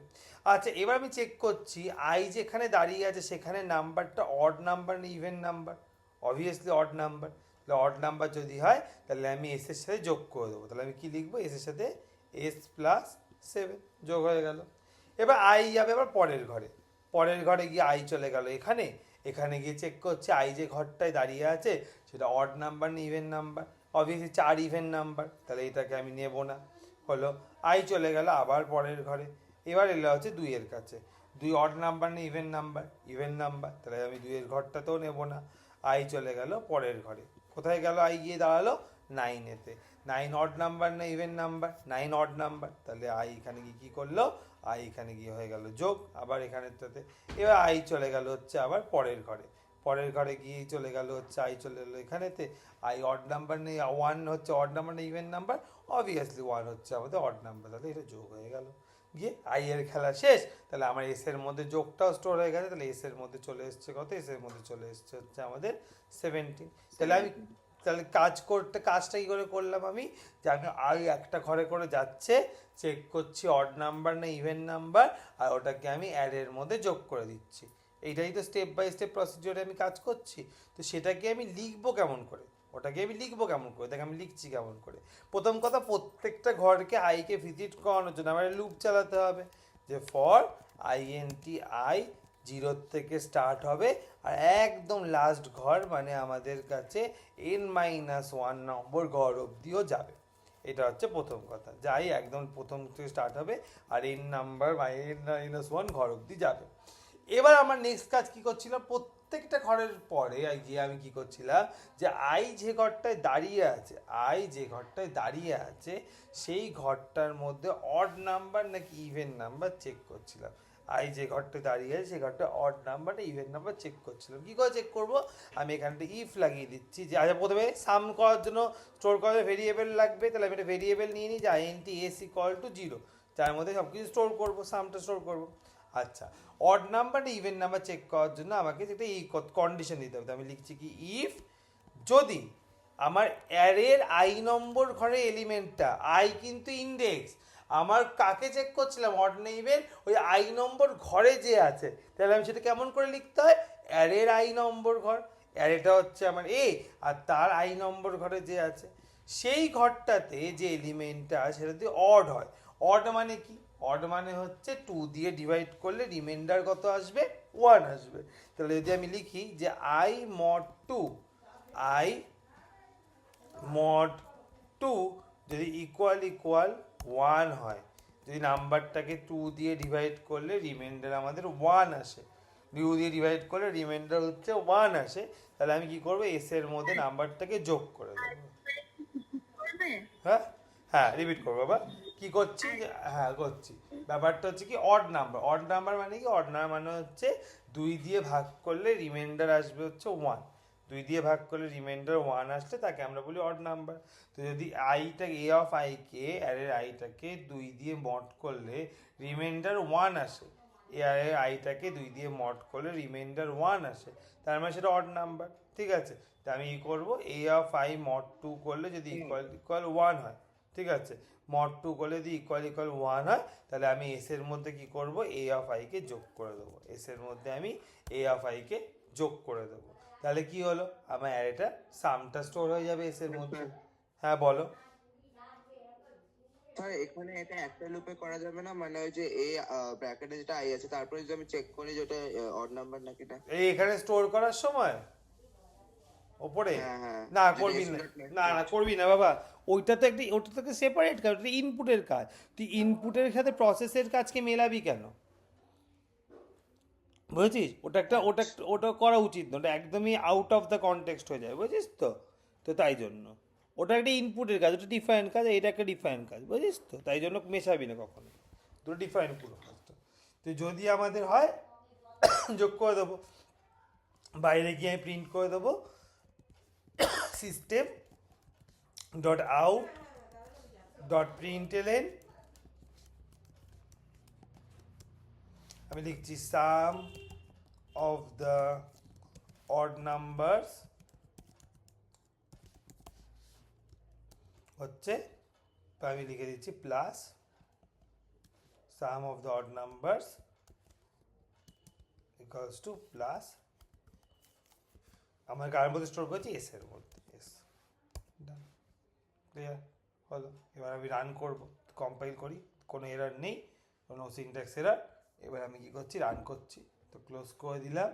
আচ্ছা, এবার আমি চেক করছি আই যেখানে দাঁড়িয়ে আছে সেখানে নাম্বারটা অড নাম্বার না even number. Obviously odd number. তাহলে অড নাম্বার যদি হয় তাহলে আমি এস এর সাথে যোগ করে দেবো। তাহলে আমি কি লিখবো, এস এর সাথে এস প্লাস 7 যোগ হয়ে গেল। এবার আই যাবে আবার পরের ঘরে, পরের ঘরে গিয়ে আই চলে গেল এখানে, এখানে গিয়ে চেক করছে আই যে ঘরটায় দাঁড়িয়ে আছে সেটা অড নাম্বার না even number. Obviously 4 even number, তাহলে এটাকে আমি নেব না। হলো, আই চলে গেল আবার পরের ঘরে। এবার এলো হচ্ছে 2 এর কাছে, 2 অড নাম্বার না ইভেন নাম্বার, ইভেন নাম্বার, তাহলে আমি 2 এর ঘরটাতেও নেব না। আই চলে গেল পরের ঘরে, কোথায় গেল আই গিয়ে দাঁড়ালো 9-এতে। 9 অড নাম্বার না ইভেন নাম্বার, 9 অড নাম্বার, তাহলে আই এখানে গিয়ে কী করলো, আই এখানে গিয়ে হয়ে গেল যোগ আবার এখানেরটাতে। এবার আই চলে গেল হচ্ছে আবার পরের ঘরে, পরের ঘরে গিয়ে চলে গেল হচ্ছে আই চলে এলো এখানেতে। আই অড নাম্বার নেই, 1 হচ্ছে অড নাম্বার না ইভেন নাম্বার, অবভিয়াসলি 1 হচ্ছে আমাদের অড নাম্বার, তাহলে এটা যোগ হয়ে গেল। গিয়ে আই এর খেলা শেষ। তাহলে আমার এস এর মধ্যে যোগটাও স্টোর হয়ে গেছে, তাহলে এস এর মধ্যে চলে এসছে কত, এস এর মধ্যে চলে এসছে হচ্ছে আমাদের 17। তাহলে আমি তাহলে কাজটা কী করে করলাম আমি, যে আমি আই একটা ঘরে করে যাচ্ছে, চেক করছি অড নাম্বার না ইভেন নাম্বার, আর ওটাকে আমি অ্যারের মধ্যে যোগ করে দিচ্ছি। এইটাই তো স্টেপ বাই স্টেপ প্রসিডিওরে আমি কাজ করছি। তো সেটাকে আমি লিখবো কেমন করে, ওটাকে আমি লিখবো কেমন করে, তাকে আমি লিখছি কেমন করে। প্রথম কথা, প্রত্যেকটা ঘরকে আইকে ভিজিট করানোর জন্য আমার লুপ চালাতে হবে, যে ফর INT আই 0 থেকে স্টার্ট হবে আর একদম লাস্ট ঘর মানে আমাদের কাছে n-1 নম্বর ঘর অবধিও যাবে। এটা হচ্ছে প্রথম কথা, যাই একদম প্রথম থেকে স্টার্ট হবে আর n নাম্বার বা n-1 ঘর অবধি যাবে। এবার আমার নেক্সট কাজ কি করছিলাম, প্রত্যেকটা ঘরের পরে গিয়ে আমি কি করছিলাম, যে আই যে ঘরটায় দাঁড়িয়ে আছে, আই যে ঘরটায় দাঁড়িয়ে আছে সেই ঘরটার মধ্যে অড নাম্বার নাকি ইভেন নাম্বার চেক করছিলাম। আই যে ঘরটায় দাঁড়িয়ে আছে সেই ঘরটা অড নাম্বার না ইভেন নাম্বার চেক করছিলাম। কী করে চেক করবো, আমি এখানটা ইফ লাগিয়ে দিচ্ছি, যে আচ্ছা প্রথমে সাম করার জন্য স্টোর করার ভেরিয়েবল লাগবে, তাহলে আমি একটা ভেরিয়েবল নিয়ে নিই যে INT S = 0, যার মধ্যে সব কিছু স্টোর করবো, সামটা স্টোর করবো। আচ্ছা, অড নাম্বার না ইভেন নাম্বার চেক করার জন্য আমাকে যেটা এই কন্ডিশন দিতে হবে, আমি লিখছি কি, ইফ যদি আমার অ্যারের আই নম্বর ঘরে এলিমেন্টটা, আই কিন্তু ইন্ডেক্স, আমার কাকে চেক করছিলাম, অড না ইভেন, ওই আই নম্বর ঘরে যে আছে, তাহলে আমি সেটা কেমন করে লিখতে হয়, অ্যারের আই নম্বর ঘর, অ্যারেটা হচ্ছে আমার এ, আর তার আই নম্বর ঘরে যে আছে সেই ঘরটাতে যে এলিমেন্টটা সেটা যদি অড হয়। অড মানে কি, অড মানে হচ্ছে 2 দিয়ে ডিভাইড করলে রিমাইন্ডার কত আসবে, 1 আসবে। তাহলে যদি আমি লিখি যে আই মড 2, আই মড 2 যদি ইকুয়াল 1 হয়, যদি নাম্বারটাকে 2 দিয়ে ডিভাইড করলে রিমাইন্ডার আমাদের 1 আসে, 2 দিয়ে ডিভাইড করলে রিমাইন্ডার হচ্ছে 1 আসে, তাহলে আমি কি করবো, এস এর মধ্যে নাম্বারটাকে যোগ করে দেবো। হ্যাঁ হ্যাঁ, রিপিট করবো বাবা, কি করছি, হ্যাঁ করছি। ব্যাপারটা হচ্ছে কি, অড নাম্বার, অড নাম্বার মানে কি, অড নাম্বার মানে হচ্ছে 2 দিয়ে ভাগ করলে রিমাইন্ডার আসবে হচ্ছে 1, 2 দিয়ে ভাগ করলে রিমাইন্ডার 1 আসলে তাকে আমরা বলি অড নাম্বার। তো যদি আইটাকে এ অফ আইকে, অ্যারের আইটাকে 2 দিয়ে মড করলে রিমাইন্ডার 1 আসে, এ অ্যারের আইটাকে 2 দিয়ে মড করলে রিমাইন্ডার 1 আসে, তার মানে সেটা অড নাম্বার। ঠিক আছে, তা আমি কি করবো, এ অফ আই মড 2 করলে যদি ইকুয়াল 1 হয়, ঠিক আছে, মড 2 করলে যদি ইকুয়াল 1 হয়, তাহলে আমি এস এর মধ্যে কি করব, এ অফ আইকে যোগ করে দেবো, এস এর মধ্যে আমি এ অফ আইকে যোগ করে দেবো। তাহলে কি হলো, আমার অ্যারেটা সামটা স্টোর হয়ে যাবে এস এর মধ্যে। হ্যাঁ বলো। স্যার এখানে এটা একটা লুপে করা যাবে না, মানে ওই যে এ ব্র্যাকেটে যেটা আই আছে তারপরে যদি আমি চেক করি যেটা অড নাম্বার নাকি এটা, এই এখানে স্টোর করার সময় ওপরে, হ্যাঁ হ্যাঁ, না যেটা করবি S না, dot net না না করবি না বাবা, ওইটা তো একটা, ওটা তো সেপারেট কাজ, ওটা ইনপুটের কাজ, তুই ইনপুটের সাথে প্রসেসের কাজকে মেলাবি কেন, বুঝেছিস, ওটা করা উচিত না, ওটা একদমই আউট অফ দ্য কনটেক্সট হয়ে যায়, বুঝিস তো। তো তাই জন্য ওটা একটা ইনপুটের কাজ, ওটা ডিফারেন্ট কাজ, এটা একটা ডিফারেন্ট কাজ, বুঝিস তো, তাই জন্য মেশাবি না কখনো, দুটো ডিফারেন্ট পুরো কাজটা। তো যদি আমাদের হয় যোগ করে দেবো, বাইরে গিয়ে আমি প্রিন্ট করে দেবো system dot out dot println আমি লিখছি সাম অফ দ্য অড নাম্বারস হচ্ছে, তো আমি লিখে দিচ্ছি plus some of the odd numbers equals to plus, আমার কার মধ্যে স্টোর করেছি এস এর মধ্যে, এস। ডান, ক্লিয়ার হলো। এবার আমি রান করব, কম্পাইল করি, কোনো এরর নেই, কোনো সিনট্যাক্স এরর। এবার আমি কি করছি, রান করছি। তো ক্লোজ করে দিলাম,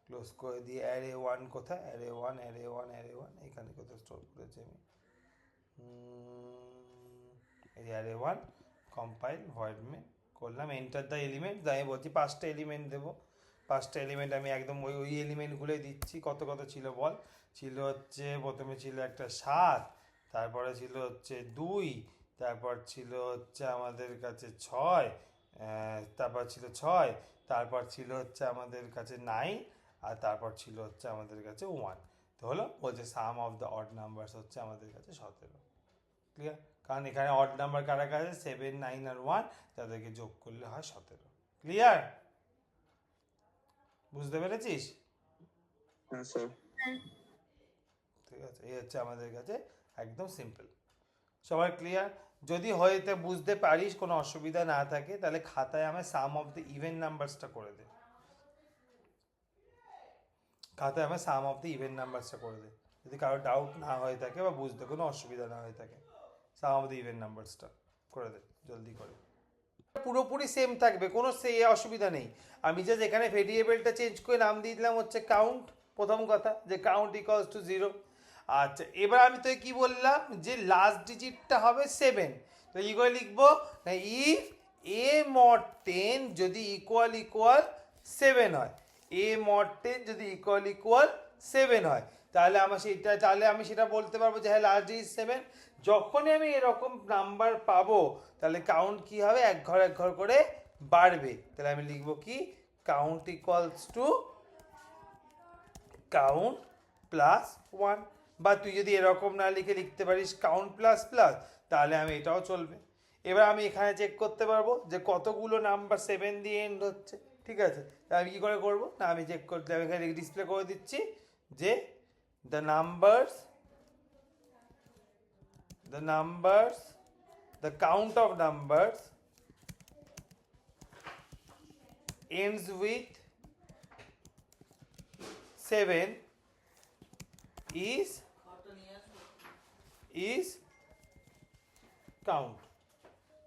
ক্লোজ করে দিয়ে অ্যারে ওয়ান কোথায়, array one, array one, array one এখানে কোথায় স্টোর করেছি আমি, এই array one, compile void main করলাম, এন্টার দ্য এলিমেন্ট, আমি বলছি 5টা এলিমেন্ট দেবো। 5টা এলিমেন্ট আমি একদম ওই এলিমেন্টগুলোই দিচ্ছি। কত কত ছিল বল, ছিল হচ্ছে প্রথমে ছিল একটা 7, তারপরে ছিল হচ্ছে 2, তারপর ছিল হচ্ছে আমাদের কাছে 6, তারপর ছিল 6, তারপর ছিল হচ্ছে আমাদের কাছে 9, আর তারপর ছিল হচ্ছে আমাদের কাছে 1। তো হলো, বলছে সাম অফ দ্য অড নাম্বারস হচ্ছে আমাদের কাছে 17। ক্লিয়ার, কারণ এখানে অড নাম্বার কারা কাছে 7, 9 আর 1, তাদেরকে যোগ করলে হয় 17। ক্লিয়ার, বুঝতে পেরেছিস? হ্যাঁ স্যার। ঠিক আছে, এই হচ্ছে আমাদের কাছে একদম সিম্পল। সবার ক্লিয়ার? যদি হয়তো বুঝতে পারিস, কোনো অসুবিধা না থাকে, তাহলে খাতায় আমার সাম অফ দ্য ইভেন নাম্বারসটা করে দে। খাতায় আমার সাম অফ দ্য ইভেন নাম্বারসটা করে দে, যদি কারো ডাউট না হয়ে থাকে বা বুঝতে কোনো অসুবিধা না হয়ে থাকে। সাম অফ দ্য ইভেন নাম্বারসটা করে দে জলদি করে। পুরোপুরি সেম থাকবে, কোনো সে অসুবিধা নেই। আমি জাস্ট এখানে ভেরিয়েবলটা চেঞ্জ করে নাম দিয়ে দিলাম হচ্ছে কাউন্ট, প্রথম কথা, যে কাউন্ট ইকুয়ালস টু 0। আচ্ছা, এবার আমি তো কি বললাম, যে লাস্ট ডিজিটটা হবে 7। তো কি করে লিখবো না, ইফ এ মড 10 যদি ইকুয়াল 7 হয়, এ মড 10 যদি ইকুয়াল 7 হয়, তাহলে আমি সেটা বলতে পারবো যে হ্যাঁ লাস্ট ডিজিট 7। যখনই আমি এরকম নাম্বার পাবো, তাহলে কাউন্ট কি হবে, এক ঘর করে বাড়বে। তাহলে আমি লিখবো কি, count equals to count plus 1। বা তুই যদি এরকম না লিখে লিখতে পারিস কাউন্ট প্লাস প্লাস, তাহলে আমি এটাও চলবে। এবার আমি এখানে চেক করতে পারবো যে কতগুলো নাম্বার 7 দিয়ে এন্ড হচ্ছে। ঠিক আছে, তা আমি কী করে করবো না, আমি চেক করতে, আমি এখানে ডিসপ্লে করে দিচ্ছি যে the numbers, the count of numbers ends with 7 is count।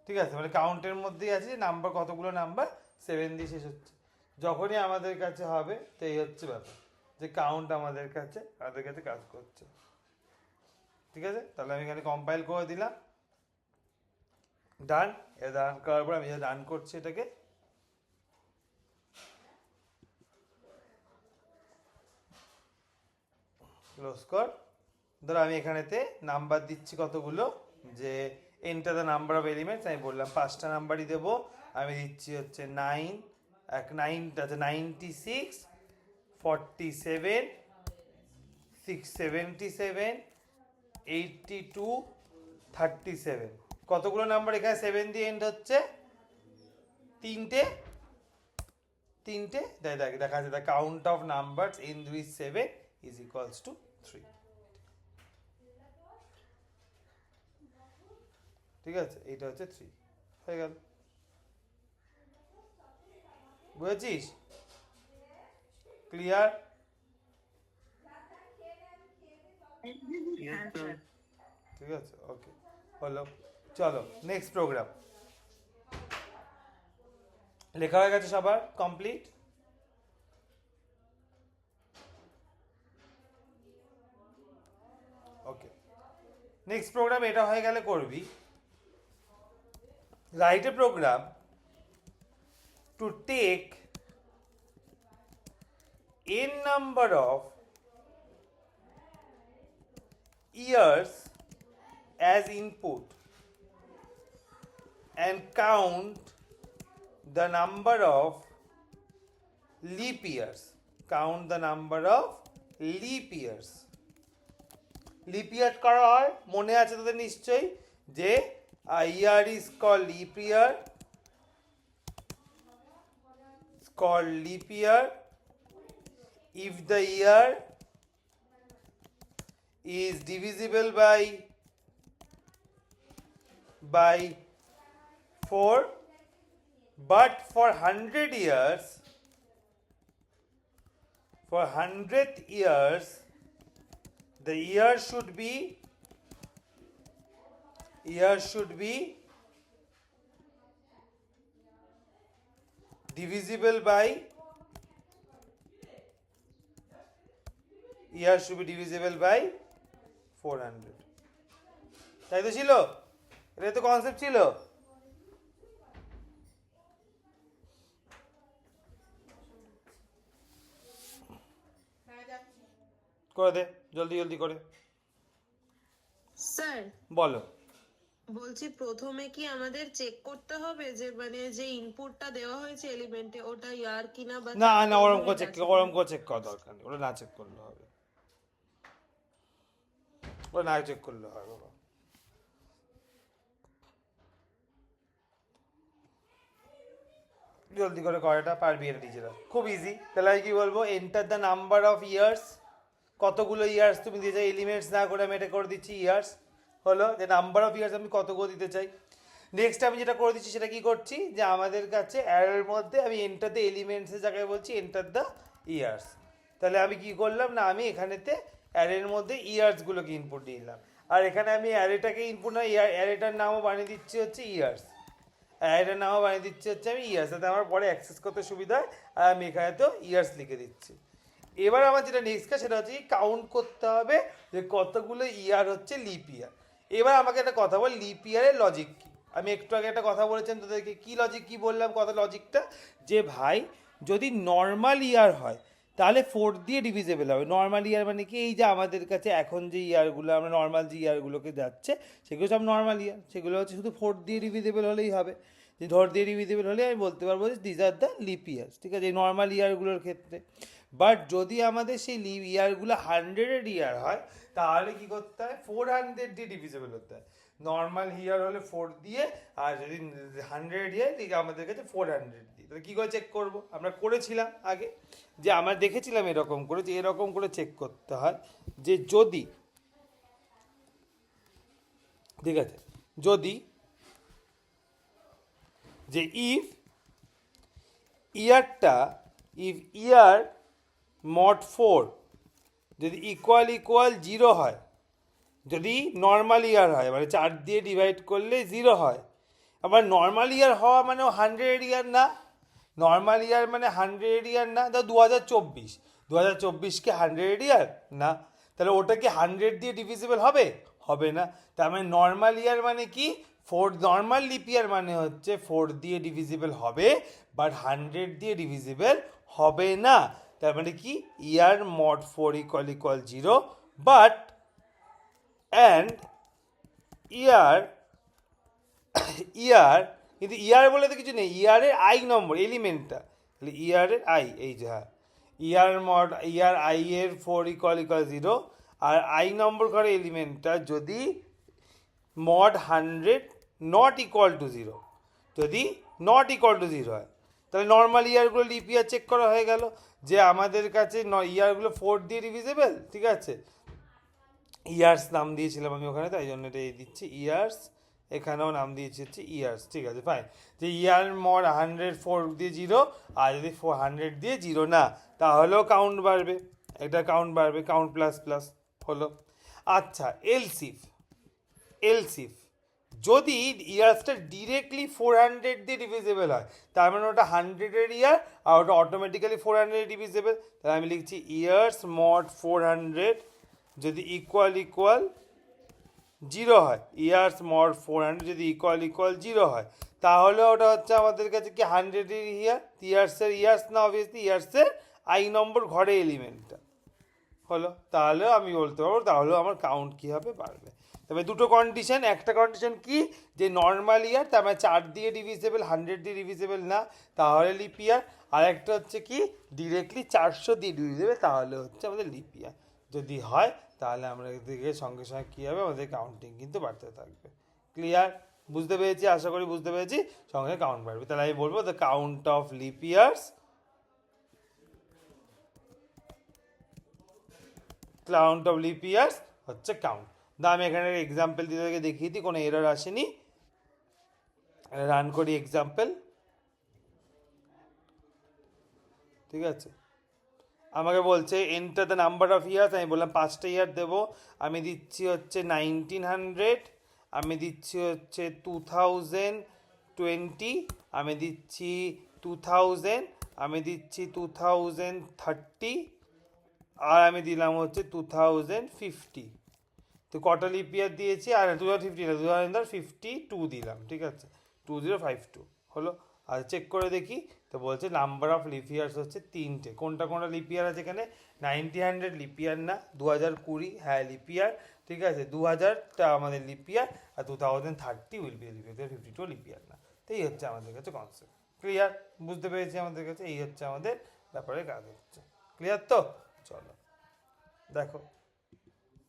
ঠিক আছে, মানে কাউন্টের মধ্যেই আছে নাম্বার, কতগুলো নাম্বার 7 দিয়ে শেষ হচ্ছে। যখনই আমাদের কাছে হবে, তো এই হচ্ছে ব্যাপার, যে কাউন্ট আমাদের কাছে কাজ করছে। ঠিক আছে, তাহলে আমি এখানে কম্পাইল করে দিলাম, ডান। এটা রান করার পর আমি রান করছি এটাকে, ক্লোজ কর। ধরো আমি এখানেতে নাম্বার দিচ্ছি কতগুলো, যে enter the number of elements, আমি বললাম 5টা নাম্বারই দেবো। আমি দিচ্ছি হচ্ছে 9, 96, 47, 677, 82, 37। কতগুলো নাম্বার এখানে 7 দিয়ে এন্ড হচ্ছে, তিনটে। দেখা যাচ্ছে the count of numbers end with 7 is equals to 3। ঠিক আছে, এইটা হচ্ছে 3 হয়ে গেল। বুঝেছিস? ক্লিয়ার? ঠিক আছে, ওকে, হলো। চলো নেক্সট প্রোগ্রাম। লেখা হয়ে গেছে সবার, কমপ্লিট? ওকে, নেক্সট প্রোগ্রাম এটা হয়ে গেলে করবি, write a program to take n number of years as input and count the number of leap years. Count the number of leap years. Leap year করা হয়, মনে আছে তোদের নিশ্চয়ই, যে year is call leap year called leap year if the year is divisible by 4, but for 100 years, for 100th years, the year should be divisible by 400. তাই তো ছিল, এটা তো কনসেপ্ট ছিল। করে দে জলদি জলদি করে, স্যার বলো। বলছি প্রথমে কি আমাদের চেক করতে হবে যে মানে যে ইনপুটটা দেওয়া হয়েছে এলিমেন্টে ওটা ইয়ার কিনা বা না না, ওরম করে চেক করা দরকার নেই, ওটা না চেক করলে হবে, ওটা না চেক করলে হবে বাবা। জলদি করে করাটা পারবি এটা নিজেরা, খুব ইজি। তাহলে আমি কি বলবো, enter the number of years, কতগুলো ইয়ার্স তুমি দিতে চাই, এলিমেন্টস না করে আমি এটা করে দিচ্ছি ইয়ার্স, হলো যে নাম্বার অফ ইয়ার্স আমি কতগুলো দিতে চাই। নেক্সট আমি যেটা করে দিচ্ছি সেটা কি করছি, যে আমাদের কাছে অ্যারের মধ্যে আমি এন্টার দ্য এলিমেন্টসের জায়গায় বলছি এন্টার দ্য ইয়ার্স। তাহলে আমি কি করলাম না, আমি এখানেতে অ্যারের মধ্যে ইয়ার্সগুলোকে ইনপুট দিলাম, আর এখানে আমি অ্যারেটাকে ইনপুট না, অ্যারেটার নামও বানিয়ে দিচ্ছি হচ্ছে ইয়ার্স, অ্যারেটার নামও বানিয়ে দিচ্ছি হচ্ছে আমি ইয়ার্স, যাতে আমার পরে অ্যাক্সেস করতে সুবিধা হয়। আর আমি এখানে তো ইয়ার্স লিখে দিচ্ছি। এবার আমার যেটা নেক্সট কাজ সেটা হচ্ছে কাউন্ট করতে হবে যে কতগুলো ইয়ার হচ্ছে লিপ ইয়ার। এবার আমাকে একটা কথা বল, লিপ ইয়ারের লজিক কি। আমি একটু আগে একটা কথা বলেছিলাম তোদেরকে, কি লজিক, কি বললাম কথা লজিকটা, যে ভাই যদি নর্মাল ইয়ার হয় তাহলে 4 দিয়ে ডিভিজেবল হবে। নর্মাল ইয়ার মানে কি, এই যে আমাদের কাছে এখন যে ইয়ারগুলো আমরা নর্মাল যে ইয়ারগুলোকে যাচ্ছে সেগুলো সব নর্মাল ইয়ার, সেগুলো হচ্ছে শুধু 4 দিয়ে ডিভিজেবল হলেই হবে। যে ধর দিয়ে ডিভিজেবল হলে আমি বলতে পারবো যে this are the leap years, ঠিক আছে, এই নর্মাল ইয়ারগুলোর ক্ষেত্রে। বাট যদি আমাদের সেই লিপ ইয়ারগুলো 100 ইয়ার হয় তাহলে কি করতে হয়, 400 দিয়ে ডিভিজেবল হতে হয়। নর্মাল ইয়ার হলে 4 দিয়ে, আর যদি 100 ইয়ার ঠিক আমাদের কাছে 400 দিয়ে। তাহলে কী করে চেক করবো, আমরা করেছিলাম আগে যে আমরা দেখেছিলাম এরকম করে, যে এরকম করে চেক করতে হয় যে যদি, ঠিক আছে, যদি যে ইফ ইয়ার মড 4 যদি ইকুয়াল 0 হয়, যদি নর্মাল ইয়ার হয় মানে 4 দিয়ে ডিভাইড করলে 0 হয়। আবার নর্মাল ইয়ার হওয়া মানে 100 ইয়ার না, নর্মাল ইয়ার মানে 100 ইয়ার না, তা 2024কে 100 ইয়ার না, তাহলে ওটা কি 100 দিয়ে ডিভিজিবল হবে, হবে না। তার মানে নর্মাল ইয়ার মানে কি, 4, নর্মাল লিপ ইয়ার মানে হচ্ছে 4 দিয়ে ডিভিজিবল হবে, বাট 100 দিয়ে ডিভিজিবল হবে না। তার মানে কি, ইয়ার মড 4 ইকুয়াল 0, বাট অ্যান্ড ইয়ার কিন্তু ইয়ার বলে তো কিছু নেই, ইয়ারের আই নম্বর এলিমেন্টটা, তাহলে ইয়ারের আই, এই যে হ্যাঁ, ইয়ার আই এর 4 ইকুয়াল 0, আর আই নম্বর করে এলিমেন্টটা যদি মড 100 নট ইকুয়াল টু 0, যদি নট ইকুয়াল টু 0 হয়, তাহলে নর্মাল ইয়ারগুলো লিপ ইয়ার চেক করা হয়ে গেল, যে আমাদের কাছে ইয়ারগুলো 4 দিয়ে ডিভিজেবল, ঠিক আছে। ইয়ার্স নাম দিয়েছিলাম আমি ওখানে, তাই জন্য এটা দিচ্ছি ইয়ার্স, এখানেও নাম দিয়েছি হচ্ছে ইয়ার্স, ঠিক আছে ফাইন। যে ইয়ার মড 100 4 দিয়ে 0, আর যদি 400 দিয়ে 0 না, তাহলেও কাউন্ট বাড়বে, এটা কাউন্ট বাড়বে, কাউন্ট প্লাস প্লাস হলো। আচ্ছা, এলসিফ যদি ইয়ার্সটা ডিরেক্টলি 400 দিয়ে ডিভিজেবল হয়, তার মানে ওটা 100-এর ইয়ার, আর ওটা অটোমেটিক্যালি 400 ডিভিজেবল, তাহলে আমি লিখছি ইয়ার্স মড 400 যদি ইকুয়াল 0 হয়, ইয়ার্স মড 400 যদি ইকুয়াল 0 হয়, তাহলে ওটা হচ্ছে আমাদের কাছে কি 100-এর ইয়ার্সের ইয়ার্স না, অবভিয়াসলি ইয়ার্সের আই নম্বর ঘরে এলিমেন্টটা হলো। তাহলে আমি বলতে পারবো, তাহলেও আমার কাউন্ট কী হবে, বাড়বে। তবে দুটো কন্ডিশন, একটা কন্ডিশন কি, যে নর্মাল ইয়ার তার মানে 4 দিয়ে ডিভিজেবল, 100 দিয়ে ডিভিজেবল না, তাহলে লিপ ইয়ার। আর একটা হচ্ছে কি, ডিরেক্টলি 400 দিয়ে ডিভিজেবল, তাহলে হচ্ছে আমাদের লিপ ইয়ার। যদি হয় তাহলে আমরা এদিকে সঙ্গে সঙ্গে কী হবে, আমাদের কাউন্টিং কিন্তু বাড়তে থাকবে। ক্লিয়ার, বুঝতে পেরেছি, আশা করি বুঝতে পেরেছি, সঙ্গে কাউন্ট বাড়বে। তাহলে আমি বলবো the count of leap years count of leap years হচ্ছে কাউন্ট। আমি এখানে এক্সাম্পল দিয়ে দেখিয়ে দিই, কোনো এরর আসেনি। রান করি এক্সাম্পল, ঠিক আছে। আমাকে বলছে enter the number of years, আমি বললাম 5টা ইয়ার দেবো। আমি দিচ্ছি হচ্ছে 1900, আমি দিচ্ছি হচ্ছে 2020, আমি দিচ্ছি 2000, আমি দিচ্ছি 2030, আর আমি দিলাম হচ্ছে 2050। তো কটা লিপ ইয়ার দিয়েছি, আর 2050 না, 2052 দিলাম, ঠিক আছে, 2052 হলো। আর চেক করে দেখি, তো বলছে নাম্বার অফ লিপ ইয়ার্স হচ্ছে 3টে। কোনটা কোনটা লিপ ইয়ার আছে এখানে? 1900 লিপ ইয়ার না, 2020 হ্যাঁ লিপ ইয়ার, ঠিক আছে, 2000টা আমাদের লিপ ইয়ার, আর 2030 will be leap year, 2052 leap year না। তো এই হচ্ছে আমাদের কাছে কনসেপ্ট। ক্লিয়ার? বুঝতে পেরেছি আমাদের কাছে, এই হচ্ছে আমাদের ব্যাপারে কাজ হচ্ছে। ক্লিয়ার তো? চলো দেখো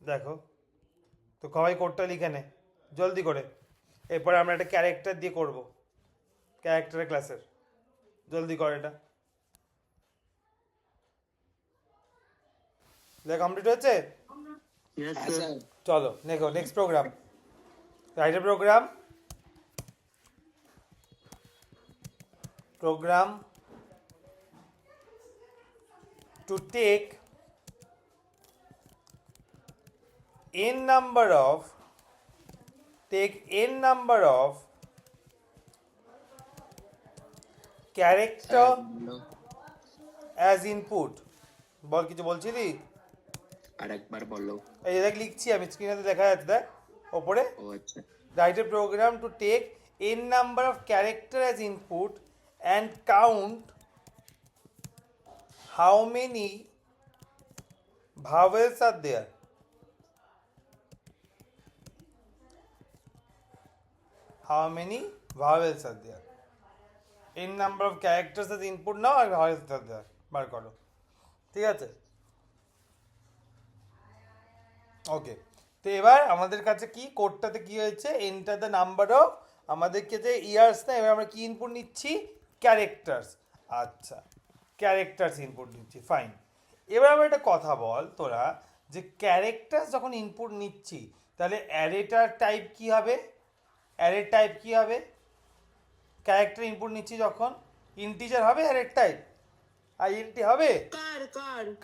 দেখো, তো সবাই কোডটা লিখে নে জলদি করে। এরপরে আমরা একটা ক্যারেক্টার দিয়ে করব, ক্যারেক্টারের ক্লাসের। জলদি কর এটা। কমপ্লিট হয়েছে? Yes, sir. চলো দেখো next program, write a program. program to take n number of character as input। বল, কিছু বলছিলি? আরেকবার বলো। এই দেখ লিখছি আমি, স্ক্রিনে দেখা যাচ্ছে দেখ ওপরে। ও আচ্ছা। Write a program to take n number of character as input and count how many vowels are there। How many vowels are there? n number of characters as input now R vowels are there বার করো, ঠিক আছে। ওকে, তো এবার আমাদের কাছে কি কোডটাতে কি হয়েছে, এন্টার দ্য নাম্বার অফ, আমাদের কাছে ইয়ার্স না, এবার আমরা কি ইনপুট নিচ্ছি? ক্যারেক্টার্স। আচ্ছা, ক্যারেক্টার্স ইনপুট নিচ্ছি, ফাইন। এবার আমরা একটা কথা বল তোরা, যে ক্যারেক্টার্স যখন ইনপুট নিচ্ছি তাহলে অ্যারেটার টাইপ কি হবে? অ্যারের টাইপ কি হবে? ক্যারেক্টার ইনপুট নিচ্ছি যখন ইন্টিজার হবে অ্যারের টাইপ, আইএনটি হবে,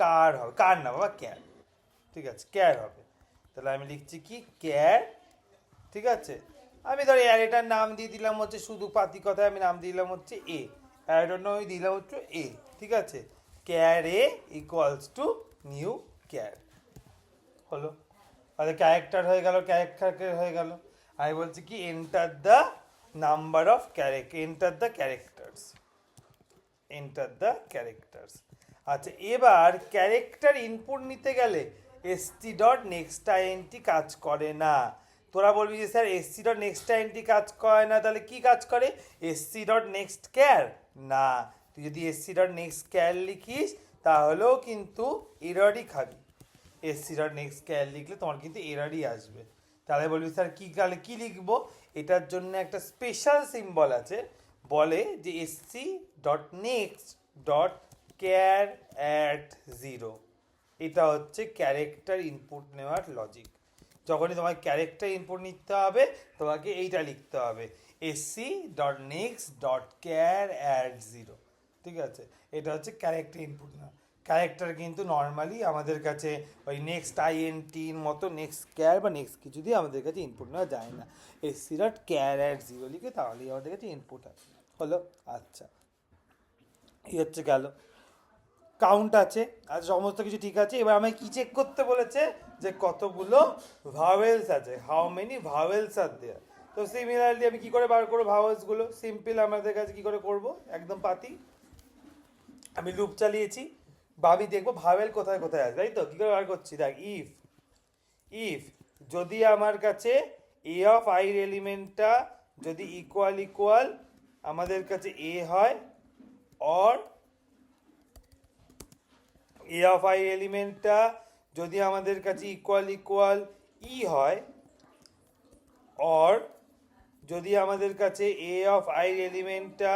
কার হবে, কার না বাবা, ক্যার, ঠিক আছে, ক্যার হবে। তাহলে আমি লিখছি কি, ক্যার, ঠিক আছে। আমি ধর অ্যারেটার নাম দিয়ে দিলাম হচ্ছে, শুধু পাতি কথায় আমি নাম দিলাম হচ্ছে এ, অ্যারেটার নাম দিলাম হচ্ছে এ, ঠিক আছে। Car A equals to new car হলো। তাহলে ক্যারেক্টার হয়ে গেল, ক্যারেক্টার হয়ে গেল। আমি বলছি কি, enter the number of enter the characters, enter the characters. আচ্ছা, এবার ক্যারেক্টার ইনপুট নিতে গেলে এসটি ডট নেক্সট আইএনটি কাজ করে না। তোরা বলবি যে sir SC dot next int কাজ করে না, তাহলে কি কাজ করে? এসসি ডট নেক্সট ক্যার না। তুই যদি এসসি ডট নেক্সট ক্যার লিখিস তাহলেও কিন্তু এররই খাবি। এসসি ডট নেক্সট ক্যার লিখলে তোমার কিন্তু এররই আসবে। তাহলে বলবি স্যার কি, তাহলে কি লিখবো? এটার জন্য একটা স্পেশাল সিম্বল আছে, বলে যে SC dot next dot car at 0। এটা হচ্ছে ক্যারেক্টার ইনপুট নেওয়ার লজিক। যখনই তোমার ক্যারেক্টার ইনপুট নিতে হবে তোমাকে এইটা লিখতে হবে, SC dot next dot car at 0, ঠিক আছে। এটা হচ্ছে ক্যারেক্টার ইনপুট নেওয়া। ক্যারেক্টার কিন্তু নর্মালি আমাদের কাছে ওই নেক্সট আইএনটির মতো নেক্সট ক্যার বা নেক্সট কিছু দিয়ে আমাদের কাছে ইনপুট নেওয়া যায় না। এসসি ডট ক্যার অ্যাট 0 লিখে তাহলেই আমাদের কাছে ইনপুট আসে, হলো। আচ্ছা, এই হচ্ছে গেল। কাউন্ট আছে, আর সমস্ত কিছু ঠিক আছে। এবার আমায় কি চেক করতে বলেছে, যে কতগুলো ভাওয়েলস আছে, হাউ মেনি ভাওয়েলস আর দেয়ার। তো সিমিলারলি আমি কি করে বার করবো ভাওয়েলসগুলো? সিম্পল, আমাদের কাছে কি করে করব, একদম পাতি। আমি লুপ চালিয়েছি বা আমি দেখবো ভাওয়েল কোথায় কোথায় আছে, তাই তো। কি করে বার করছি, দেখ, ইফ যদি আমার কাছে এ অফ আইর এলিমেন্টটা যদি ইকুয়াল আমাদের কাছে এ হয়, অর এ অফ আই এলিমেন্টটা যদি আমাদের কাছে ইকুয়াল ই হয়, অর যদি আমাদের কাছে এ অফ আই এলিমেন্টটা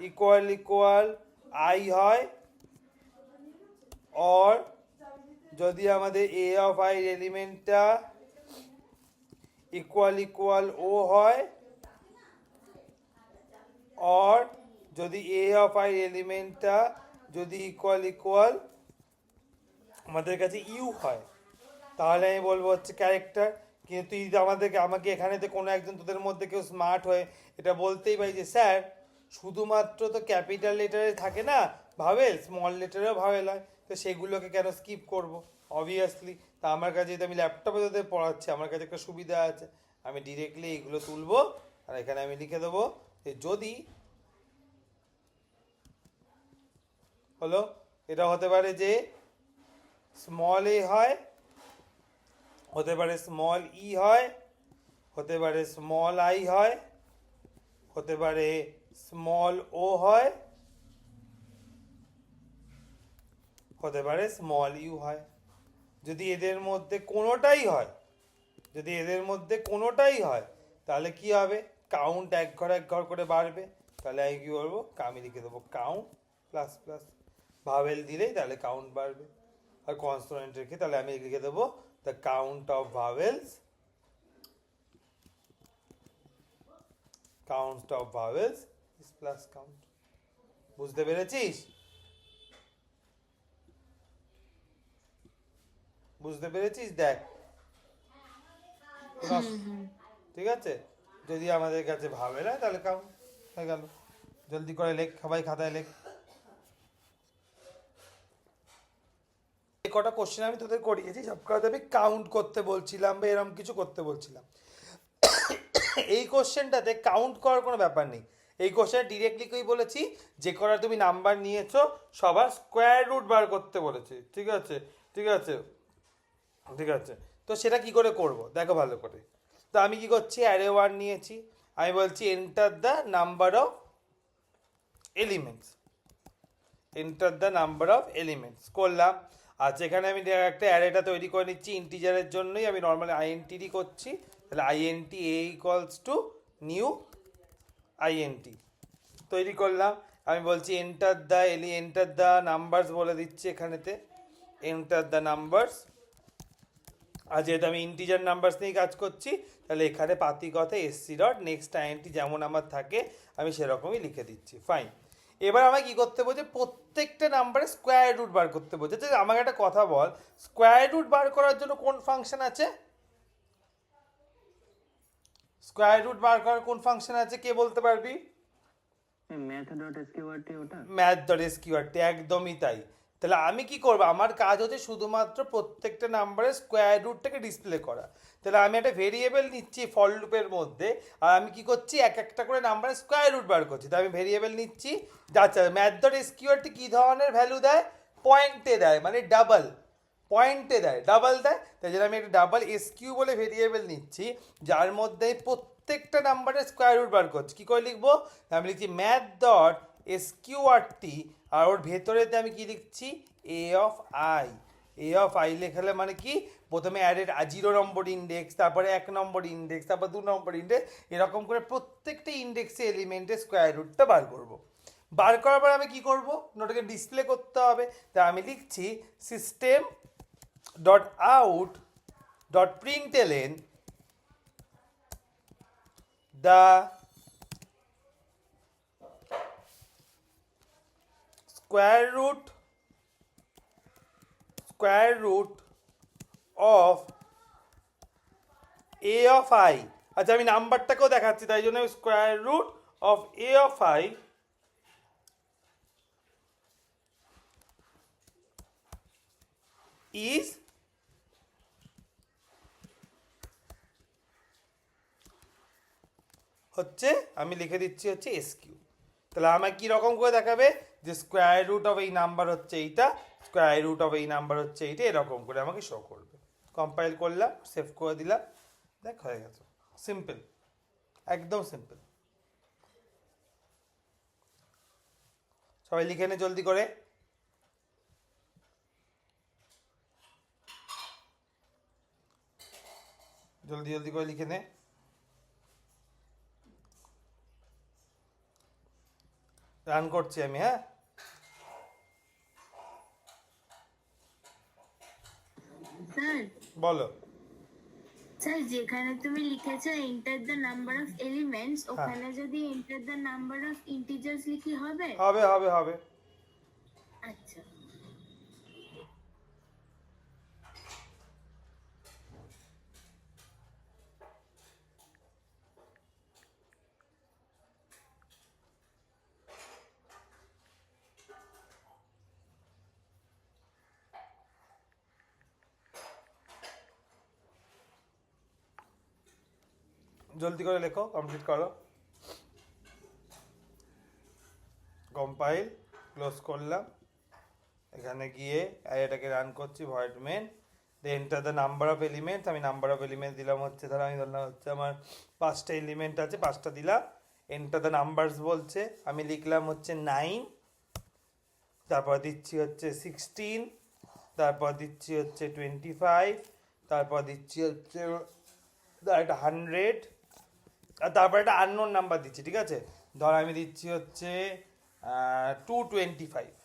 ইকুয়াল আই হয়, অর যদি আমাদের এ অফ আই এলিমেন্টটা ইকুয়াল ও হয়, অর যদি এ অফ আই এলিমেন্টটা যদি ইকুয়াল আমাদের কাছে ইউ হয়, তাহলে আমি বলবো হচ্ছে ক্যারেক্টার। কিন্তু তুই যদি আমাকে এখানে তো কোনো একজন তোদের মধ্যে কেউ স্মার্ট হয়ে এটা বলতেই পারি যে স্যার শুধুমাত্র তো ক্যাপিটাল লেটারে থাকে না ভাওয়েল, স্মল লেটারেও ভাওয়েল হয়, তো সেগুলোকে কেন স্কিপ করব? অবভিয়াসলি। তা আমার কাছে যদি আমি ল্যাপটপে তোদের পড়াচ্ছি, আমার কাছে একটা সুবিধা আছে, আমি ডিরেক্টলি এইগুলো তুলবো আর এখানে আমি লিখে দেবো যে যদি হলো, এটা হতে পারে যে স্মল এ হয়, হতে পারে স্মল ই হয়, হতে পারে স্মল আই হয়, হতে পারে স্মল ও হয়, হতে পারে স্মল ইউ হয়। যদি এদের মধ্যে কোনোটাই হয়, যদি এদের মধ্যে কোনোটাই হয়, তাহলে কি হবে? কাউন্ট এক ঘর করে বাড়বে। তাহলে আমি কি বলবো? আমি লিখে দেবো কাউন্ট প্লাস প্লাস, ভাওয়েল দিলেই তাহলে কাউন্ট বাড়বে। আর কনসোনেন্ট রেখে তাহলে আমি লিখে দেবো the count of vowels, count of vowels is plus count. বুঝতে পেরেছিস? বুঝতে পেরেছিস? দেখ, ঠিক আছে, যদি আমাদের কাছে ভাওয়েল হয় তাহলে কাউন্ট হয়ে গেল। জলদি করে লেখ, সবাই খাতায় লেখ। কটা কোশ্চেন আমি তোদের করিয়েছি, সব কটাতে আমি কাউন্ট করতে বলছিলাম বা এরকম কিছু করতে বলছিলাম। এই কোশ্চেনটাতে কাউন্ট করার কোনো ব্যাপার নেই। এই কোশ্চেন ডিরেক্টলি কই বলেছি, যে কটা তুমি নাম্বার নিয়েছো সবার স্কোয়ার রুট বার করতে বলেছি। ঠিক আছে, ঠিক আছে, ঠিক আছে। তো সেটা কি করে করব দেখো ভালো করে। তো আমি কি করছি, অ্যারে 1 নিয়েছি, আমি বলছি enter the number of elements, enter the number of elements করলাম। আচ্ছা, এখানে আমি একটা অ্যারেটা তৈরি করে নিচ্ছি ইন্টিজারের জন্যই, আমি নর্মালি আইএনটি করছি। তাহলে int A equals to new int তৈরি করলাম। আমি বলছি এন্টার দ্য নাম্বারস বলে দিচ্ছি এখানেতে, এন্টার দ্য নাম্বারস। আর যেহেতু আমি ইন্টিজার নাম্বারস নিয়ে কাজ করছি, তাহলে এখানে পাতিকথা এসসি ডট নেক্সট আইএনটি যেমন আমার থাকে আমি সেরকমই লিখে দিচ্ছি। ফাইন। এবার আমাকে কি করতে বলছে, প্রত্যেকটা নাম্বারে স্কোয়ার রুট বার করতে বলছে। যে আমাকে একটা কথা বল, স্কোয়ার রুট বার করার জন্য কোন ফাংশন আছে? স্কোয়ার রুট বার করার কোন ফাংশন আছে, কে বলতে পারবি? ম্যাথ ডট এসকিউআরটি, একদমই তাই। তাহলে আমি কি করবো, আমার কাজ হচ্ছে শুধুমাত্র প্রত্যেকটা নাম্বারের স্কোয়ার রুটটাকে ডিসপ্লে করা। তাহলে আমি একটা ভেরিয়েবল নিচ্ছি ফর লুপের মধ্যে, আর আমি কি করছি, এক একটা করে নাম্বারের স্কোয়ার রুট বার করছি। তাই আমি ভেরিয়েবল নিচ্ছি। আচ্ছা, ম্যাথ ডট এসকিউআরটি কী ধরনের ভ্যালু দেয়? পয়েন্টে দেয়, মানে ডাবল পয়েন্টে দেয়, ডাবল দেয়। তাই জন্য আমি একটা ডাবল এসকিউ বলে ভেরিয়েবল নিচ্ছি, যার মধ্যে প্রত্যেকটা নাম্বারের স্কোয়ার রুট বার করছি। কী করে লিখবো? আমি লিখছি ম্যাথ ডট এসকিউআরটি, আর ওর ভেতরেতে আমি কি লিখছি, a of i. A of i লেখালে মানে কি, প্রথমে অ্যাডেড 0 নম্বর ইন্ডেক্স, তারপরে 1 নম্বর ইন্ডেক্স, তারপর 2 নম্বর ইন্ডেক্স, এরকম করে প্রত্যেকটা ইন্ডেক্সে এলিমেন্টের স্কোয়ার রুটটা বার করব। বার করার পর আমি কি করব, ওটাকে ডিসপ্লে করতে হবে। তা আমি লিখছি system dot out dot প্রিন্টএলএন the square root of a of I। আচ্ছা, আমি নাম্বারটাকেও দেখাচ্ছি, তাই জন্য square root of a of I is হচ্ছে, আমি লিখে দিচ্ছি হচ্ছে এসকিউ। তাহলে আমাকে কি রকম করে দেখাবে, যে স্কোয়ার রুট অফ এই নাম্বার হচ্ছে এইটা, স্কোয়ার রুট অফ এই নাম্বার হচ্ছে এইটা, এরকম করে আমাকে শো করবে। কম্পাইল করলাম, সেভ করে দিলাম, দেখ হয়ে গেছে। সিম্পল, একদম সিম্পল। সবাই লিখে নে জলদি করে। জলদি জলদি করে লিখে নে। রান করছি আমি, হ্যাঁ। স্যার বলো। স্যার যেখানে তুমি লিখেছো enter the number of elements, ওখানে যদি enter the number of integers লিখি হবে? হবে হবে হবে। আচ্ছা জলদি করে লেখো, কমপ্লিট করো। কম্পাইল, ক্লোজ করলাম। এখানে গিয়ে এটাকে রান করছি, void main enter the number of elements. আমি নাম্বার অফ এলিমেন্টস দিলাম হচ্ছে, ধরো আমি ধরলাম হচ্ছে আমার 5টা এলিমেন্ট আছে, 5টা দিলাম। এন্টার দ্য নাম্বারস বলছে, আমি লিখলাম হচ্ছে 9, তারপর দিচ্ছি হচ্ছে 16, তারপর দিচ্ছি হচ্ছে 25, তারপর দিচ্ছি হচ্ছে একটা 100, আর তারপর একটা আননোন নাম্বার দিচ্ছি, ঠিক আছে? ধর আমি দিচ্ছি হচ্ছে 225।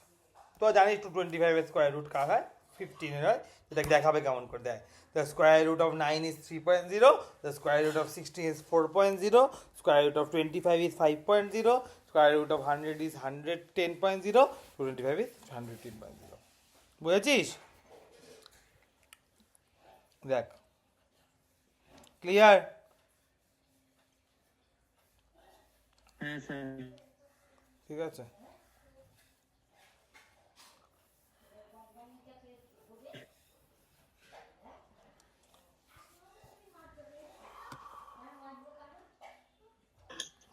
তো জানিস 225 এর স্কোয়ার রুট কার হয়? 15 এর হয়। এটাকে দেখাবে কেমন করে, দেয়। The square root of 9 is 3.0, the square root of 16 is 4.0, square root of 25 is 5.0, square root of 100 is 110.0, 25 is 110.0। বুঝেছিস? দেখ, ক্লিয়ার? হ্যাঁ স্যার। ঠিক আছে।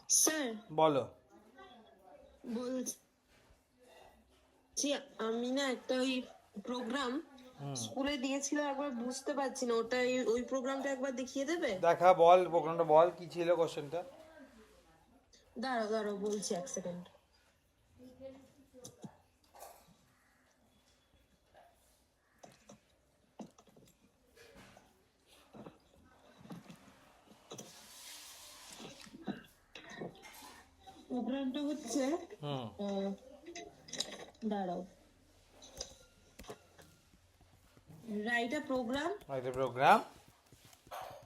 স্যার বলো। বলছি আমি না একটা ওই প্রোগ্রাম স্কুলে দিয়েছিল, একবার বুঝতে পারছি না ওটা, ওই প্রোগ্রামটা একবার দেখিয়ে দেবে? দেখা, বল প্রোগ্রামটা বল, কি ছিল কোশ্চেনটা? দাঁড়াও দাঁড়াও বলছি, 1 সেকেন্ড। প্রোগ্রামটা হচ্ছে দাঁড়াও, write a program Write a program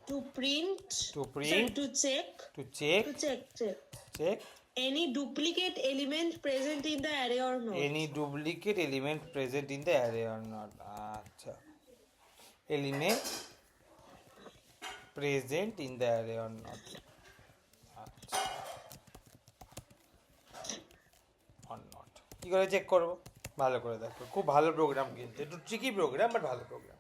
to print to print, to check to check any duplicate element present in the array or not. any duplicate element present in the array or not. আচ্ছা, element present in the array or not. আচ্ছা, or not কি করে check করব? ভালো করে দেখো, খুব ভালো প্রোগ্রাম, কিন্তু একটু ট্রিকি প্রোগ্রাম, বাট ভালো প্রোগ্রাম।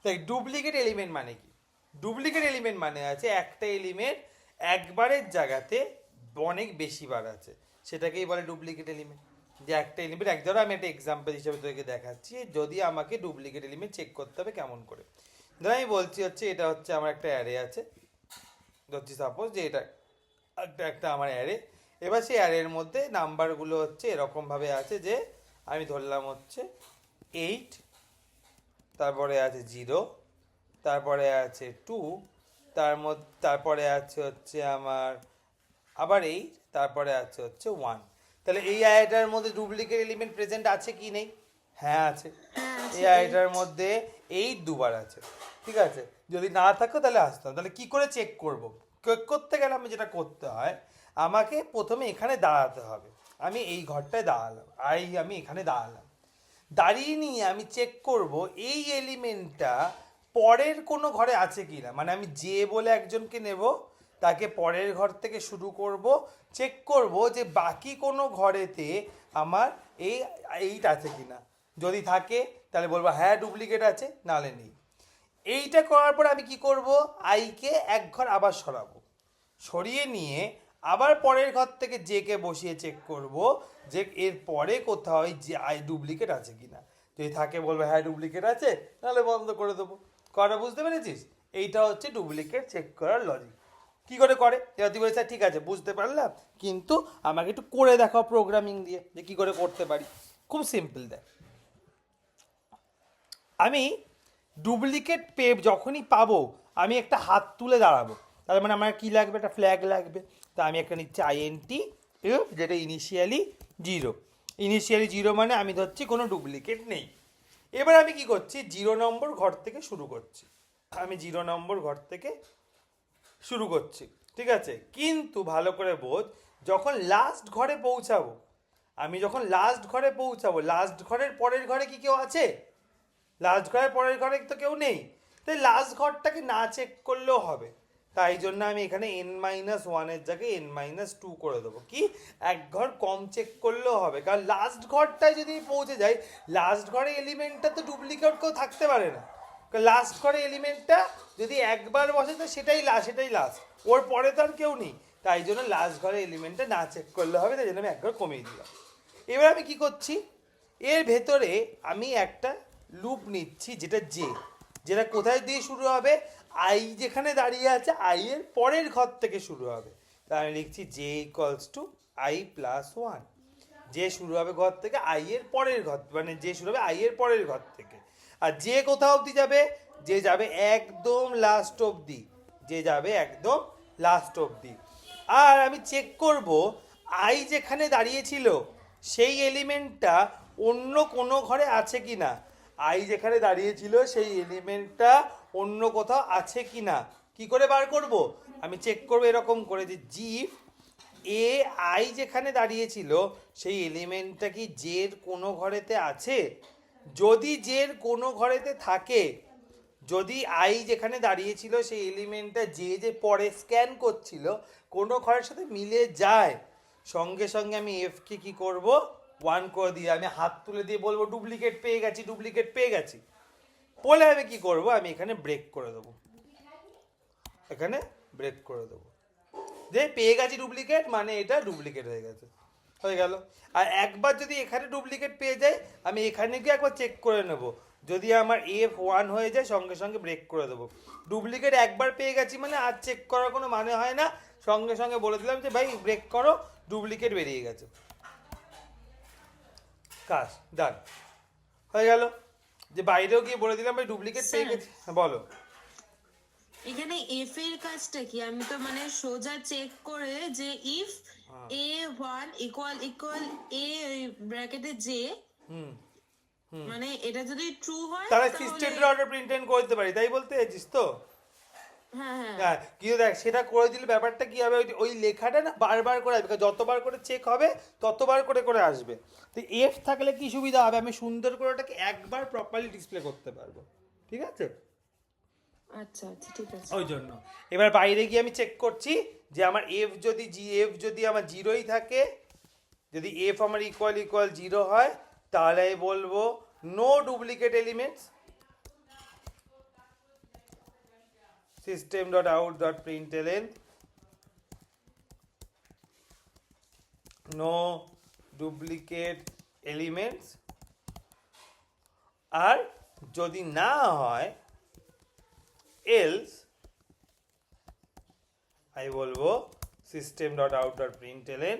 দেখ, ডুপ্লিকেট এলিমেন্ট মানে কি? ডুপ্লিকেট এলিমেন্ট মানে আছে একটা এলিমেন্ট একবারের জায়গাতে অনেক বেশি বার আছে, সেটাকেই বলে ডুপ্লিকেট এলিমেন্ট। যে একটা এলিমেন্ট ধরো আমি একটা এক্সাম্পল হিসেবে তোকে দেখাচ্ছি, যদি আমাকে ডুপ্লিকেট এলিমেন্ট চেক করতে হবে কেমন করে। ধরো আমি বলছি হচ্ছে এটা হচ্ছে আমার একটা অ্যারে আছে, ধরছি সাপোজ যে এটা একটা আমার অ্যারে। এবার সেই অ্যারের মধ্যে নাম্বারগুলো হচ্ছে এরকমভাবে আছে যে আমি ধরলাম হচ্ছে 8, তারপরে আছে 0, তারপরে আছে 2, তারপরে আছে হচ্ছে আমার আবার 8, তারপরে আছে হচ্ছে 1। তাহলে এই অ্যারেটার মধ্যে ডুপ্লিকেট এলিমেন্ট প্রেজেন্ট আছে কি নেই? হ্যাঁ আছে। এই অ্যারেটার মধ্যে 8 দুবার আছে, ঠিক আছে? যদি না থাকো তাহলে আসতাম। তাহলে কি করে চেক করব? চেক করতে গেলে আমি যেটা করতে হয়, আমাকে প্রথমে এখানে দাঁড়াতে হবে। আমি এই ঘরটায় দাঁড়ালাম, আমি এখানে দাঁড়ালাম, দাঁড়িয়ে নিয়ে আমি চেক করব এই এলিমেন্টটা পরের কোনো ঘরে আছে কি না। মানে আমি যে বলে একজনকে নেব, তাকে পরের ঘর থেকে শুরু করব, চেক করব যে বাকি কোনো ঘরেতে আমার এইটা আছে কি না। যদি থাকে তাহলে বলবো হ্যাঁ ডুপ্লিকেট আছে, নাহলে নেই। এইটা করার পর আমি কি করব, আইকে এক ঘর আবার সরাবো, সরিয়ে নিয়ে আবার পরের ঘর থেকে জেকে বসিয়ে চেক করব যে এর পরে কোথাও যে ডুপ্লিকেট আছে কিনা। যদি থাকে বলবো হ্যাঁ ডুপ্লিকেট আছে, নাহলে বন্ধ করে দেবো। করা বুঝতে পেরেছিস? এইটা হচ্ছে ডুপ্লিকেট চেক করার লজিক। কি করে করে? এবার তুই বলিস ঠিক আছে বুঝতে পারলাম, কিন্তু আমাকে একটু করে দেখাও প্রোগ্রামিং দিয়ে যে কি করে করতে পারি। খুব সিম্পল। দেখ, আমি ডুপ্লিকেট যখনই পাবো আমি একটা হাত তুলে দাঁড়াবো। তার মানে আমার কি লাগবে? একটা ফ্ল্যাগ লাগবে। তা আমি একটা নিচ্ছি INT, যেটা ইনিশিয়ালি 0। ইনিশিয়ালি 0 মানে আমি ধরছি কোনো ডুপ্লিকেট নেই। এবার আমি কি করছি, 0 নম্বর ঘর থেকে শুরু করছি। আমি 0 নম্বর ঘর থেকে শুরু করছি, ঠিক আছে? কিন্তু ভালো করে বোঝ, যখন লাস্ট ঘরে পৌঁছাবো, আমি যখন লাস্ট ঘরে পৌঁছাবো, লাস্ট ঘরের পরের ঘরে কি কেউ আছে? লাস্ট ঘরের পরের ঘরে তো কেউ নেই, তাই লাস্ট ঘরটাকে না চেক করলেও হবে। তাই জন্য আমি এখানে n-1 জায়গায় n-2 করে দেবো। কি, এক ঘর কম চেক করলেও হবে, কারণ লাস্ট ঘরটায় যদি পৌঁছে যাই, লাস্ট ঘরে এলিমেন্টটা তো ডুপ্লিকেট কেউ থাকতে পারে না। কারণ লাস্ট ঘরে এলিমেন্টটা যদি একবার বসে তো সেটাই লাস্ট, ওর পরে তো আর কেউ নেই। তাই জন্য লাস্ট ঘরে এলিমেন্টটা না চেক করলে হবে, তাই জন্য আমি এক ঘর কমিয়ে দিলাম। এবার আমি কি করছি, এর ভেতরে আমি একটা লুপ নিচ্ছি, যেটা কোথায় দিয়ে শুরু হবে, আই যেখানে দাঁড়িয়ে আছে আই এর পরের ঘর থেকে শুরু হবে। তাই আমি লিখছি j = i+1। যে শুরু হবে ঘর থেকে আই এর পরের ঘর, মানে যে শুরু হবে আই এর পরের ঘর থেকে। আর যে কোথাও অবধি যাবে, যে যাবে একদম লাস্ট অবধি, আর আমি চেক করব আই যেখানে দাঁড়িয়েছিল সেই এলিমেন্টটা অন্য কোনো ঘরে আছে কি না। আই যেখানে দাঁড়িয়েছিল সেই এলিমেন্টটা অন্য কোথাও আছে কি না। কি করে বার করব, আমি চেক করব এরকম করে যে জিফ এ আই যেখানে দাঁড়িয়েছিল সেই এলিমেন্টটা কি জের কোনো ঘরেতে আছে। যদি জের কোনো ঘরেতে থাকে, যদি আই যেখানে দাঁড়িয়েছিল সেই এলিমেন্টটা যে পরে স্ক্যান করছিল কোনো ঘরের সাথে মিলে যায়, সঙ্গে সঙ্গে আমি এফকে কি করব, 1 করে দিয়ে আমি হাত তুলে দিয়ে বলবো ডুপ্লিকেট পেয়ে গেছি। বলে আমি কি করব, আমি এখানে ব্রেক করে দেবো, যে পেয়ে গেছি ডুপ্লিকেট, মানে এটা ডুপ্লিকেট হয়ে গেল। আর একবার যদি এখানে ডুপ্লিকেট পেয়ে যাই, আমি এখানে গিয়ে একবার চেক করে নেব, যদি আমার F1 হয়ে যায় সঙ্গে সঙ্গে ব্রেক করে দেবো। ডুপ্লিকেট একবার পেয়ে গেছি মানে আর চেক করার কোনো মানে হয় না, সঙ্গে সঙ্গে বলে দিলাম যে ভাই ব্রেক করো, ডুপ্লিকেট বেরিয়ে গেছে, কাজ ডান হয়ে গেল। যে বাইরেও গিয়ে বলে দিলাম ভাই ডুপ্লিকেট পেয়ে গেছি। হ্যাঁ বলো। এখানে এফ এর কাজটা কি? আমি তো মানে সোজা চেক করে যে ইফ a1 ইকুয়াল এ ব্র্যাকেটে জে, মানে এটা যদি ট্রু হয় তাহলে সিস্টেম ডট প্রিন্ট করে দিতে পারি, তাই বলতে চাইছিস তো? হ্যাঁ হ্যাঁ হ্যাঁ, কিন্তু দেখ সেটা করে দিলে ব্যাপারটা কি হবে, ওই লেখাটা না বারবার করে আসবে, যতবার করে চেক হবে ততবার করে আসবে। তো এফ থাকলে কি সুবিধা হবে, আমি সুন্দর করে ওটাকে একবার প্রপারলি ডিসপ্লে করতে পারবো, ঠিক আছে? আচ্ছা আচ্ছা ঠিক আছে। ওই জন্য এবার বাইরে গিয়ে আমি চেক করছি যে আমার এফ যদি আমার 0ই থাকে, যদি এফ আমার ইকুয়াল 0 হয়, তাহলে আমি বলবো no duplicate elements, system.out.println no duplicate elements। আর যদি না হয় else আমি বলবো system.out.println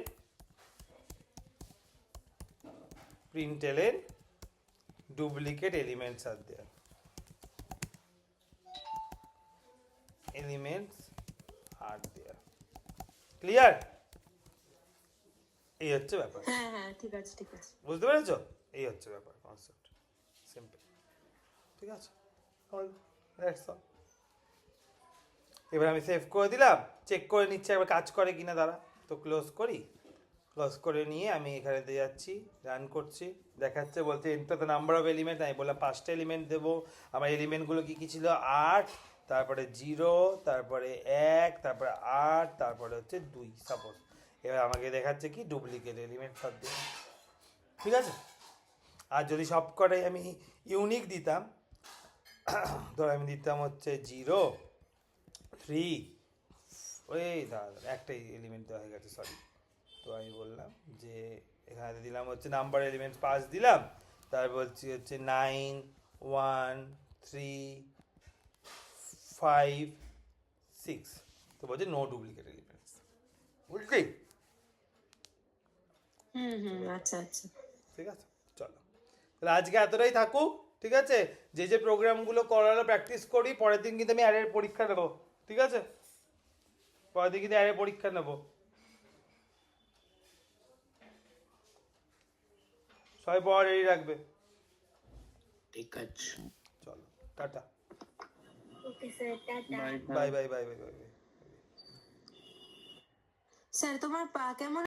duplicate elements are there, clear? এই হচ্ছে ব্যাপার, হ্যাঁ হ্যাঁ ঠিক আছে ঠিক আছে। বুঝতে পেরেছো? এই হচ্ছে ব্যাপার, কনসেপ্ট সিম্পল, ঠিক আছে? That's all. এবার আমি সেভ করে দিলাম, চেক করে নিচ্ছি একবার কাজ করে কিনা দাঁড়া, তো ক্লোজ করে নিয়ে আমি এখানেতে যাচ্ছি, রান করছি, দেখাচ্ছে বলছে enter the number of element. আমি বললাম 5টা এলিমেন্ট দেবো। আমার এলিমেন্টগুলো কি ছিল, 8, তারপরে 0, তারপরে 1, তারপরে 8, তারপরে হচ্ছে 2 সাপোজ। এবার আমাকে দেখাচ্ছে কি ডুপ্লিকেট এলিমেন্ট সব দিয়ে, ঠিক আছে? আর যদি সব কটাই আমি ইউনিক দিতাম, ধর আমি দিতাম হচ্ছে 0, 3, ওই দাদা একটা এলিমেন্ট দেওয়া হয়ে গেছে, সরি। তো আমি বললাম যে এখানে দিলাম হচ্ছে নাম্বার এলিমেন্ট 5 দিলাম, তারপর বলছি হচ্ছে 9, 1, 3, 5, 6, তো বলছে নো ডুপ্লিকেট এলিমেন্টস, বুঝলি? আচ্ছা আচ্ছা ঠিক আছে, চলো তাহলে আজকে এতটাই থাকুক, ঠিক আছে? যে প্রোগ্রামগুলো করালো প্র্যাকটিস করি, পরের দিন কিন্তু আমি অ্যারের পরীক্ষা নেবো, ঠিক আছে? পরের দিন কিন্তু অ্যারের পরীক্ষা নেবো, সবাই পড়া রেডি রাখবে। ঠিক আছে। চলো tata, okay sir, tata. Bye bye bye bye bye. Sir তোমার পা কেমন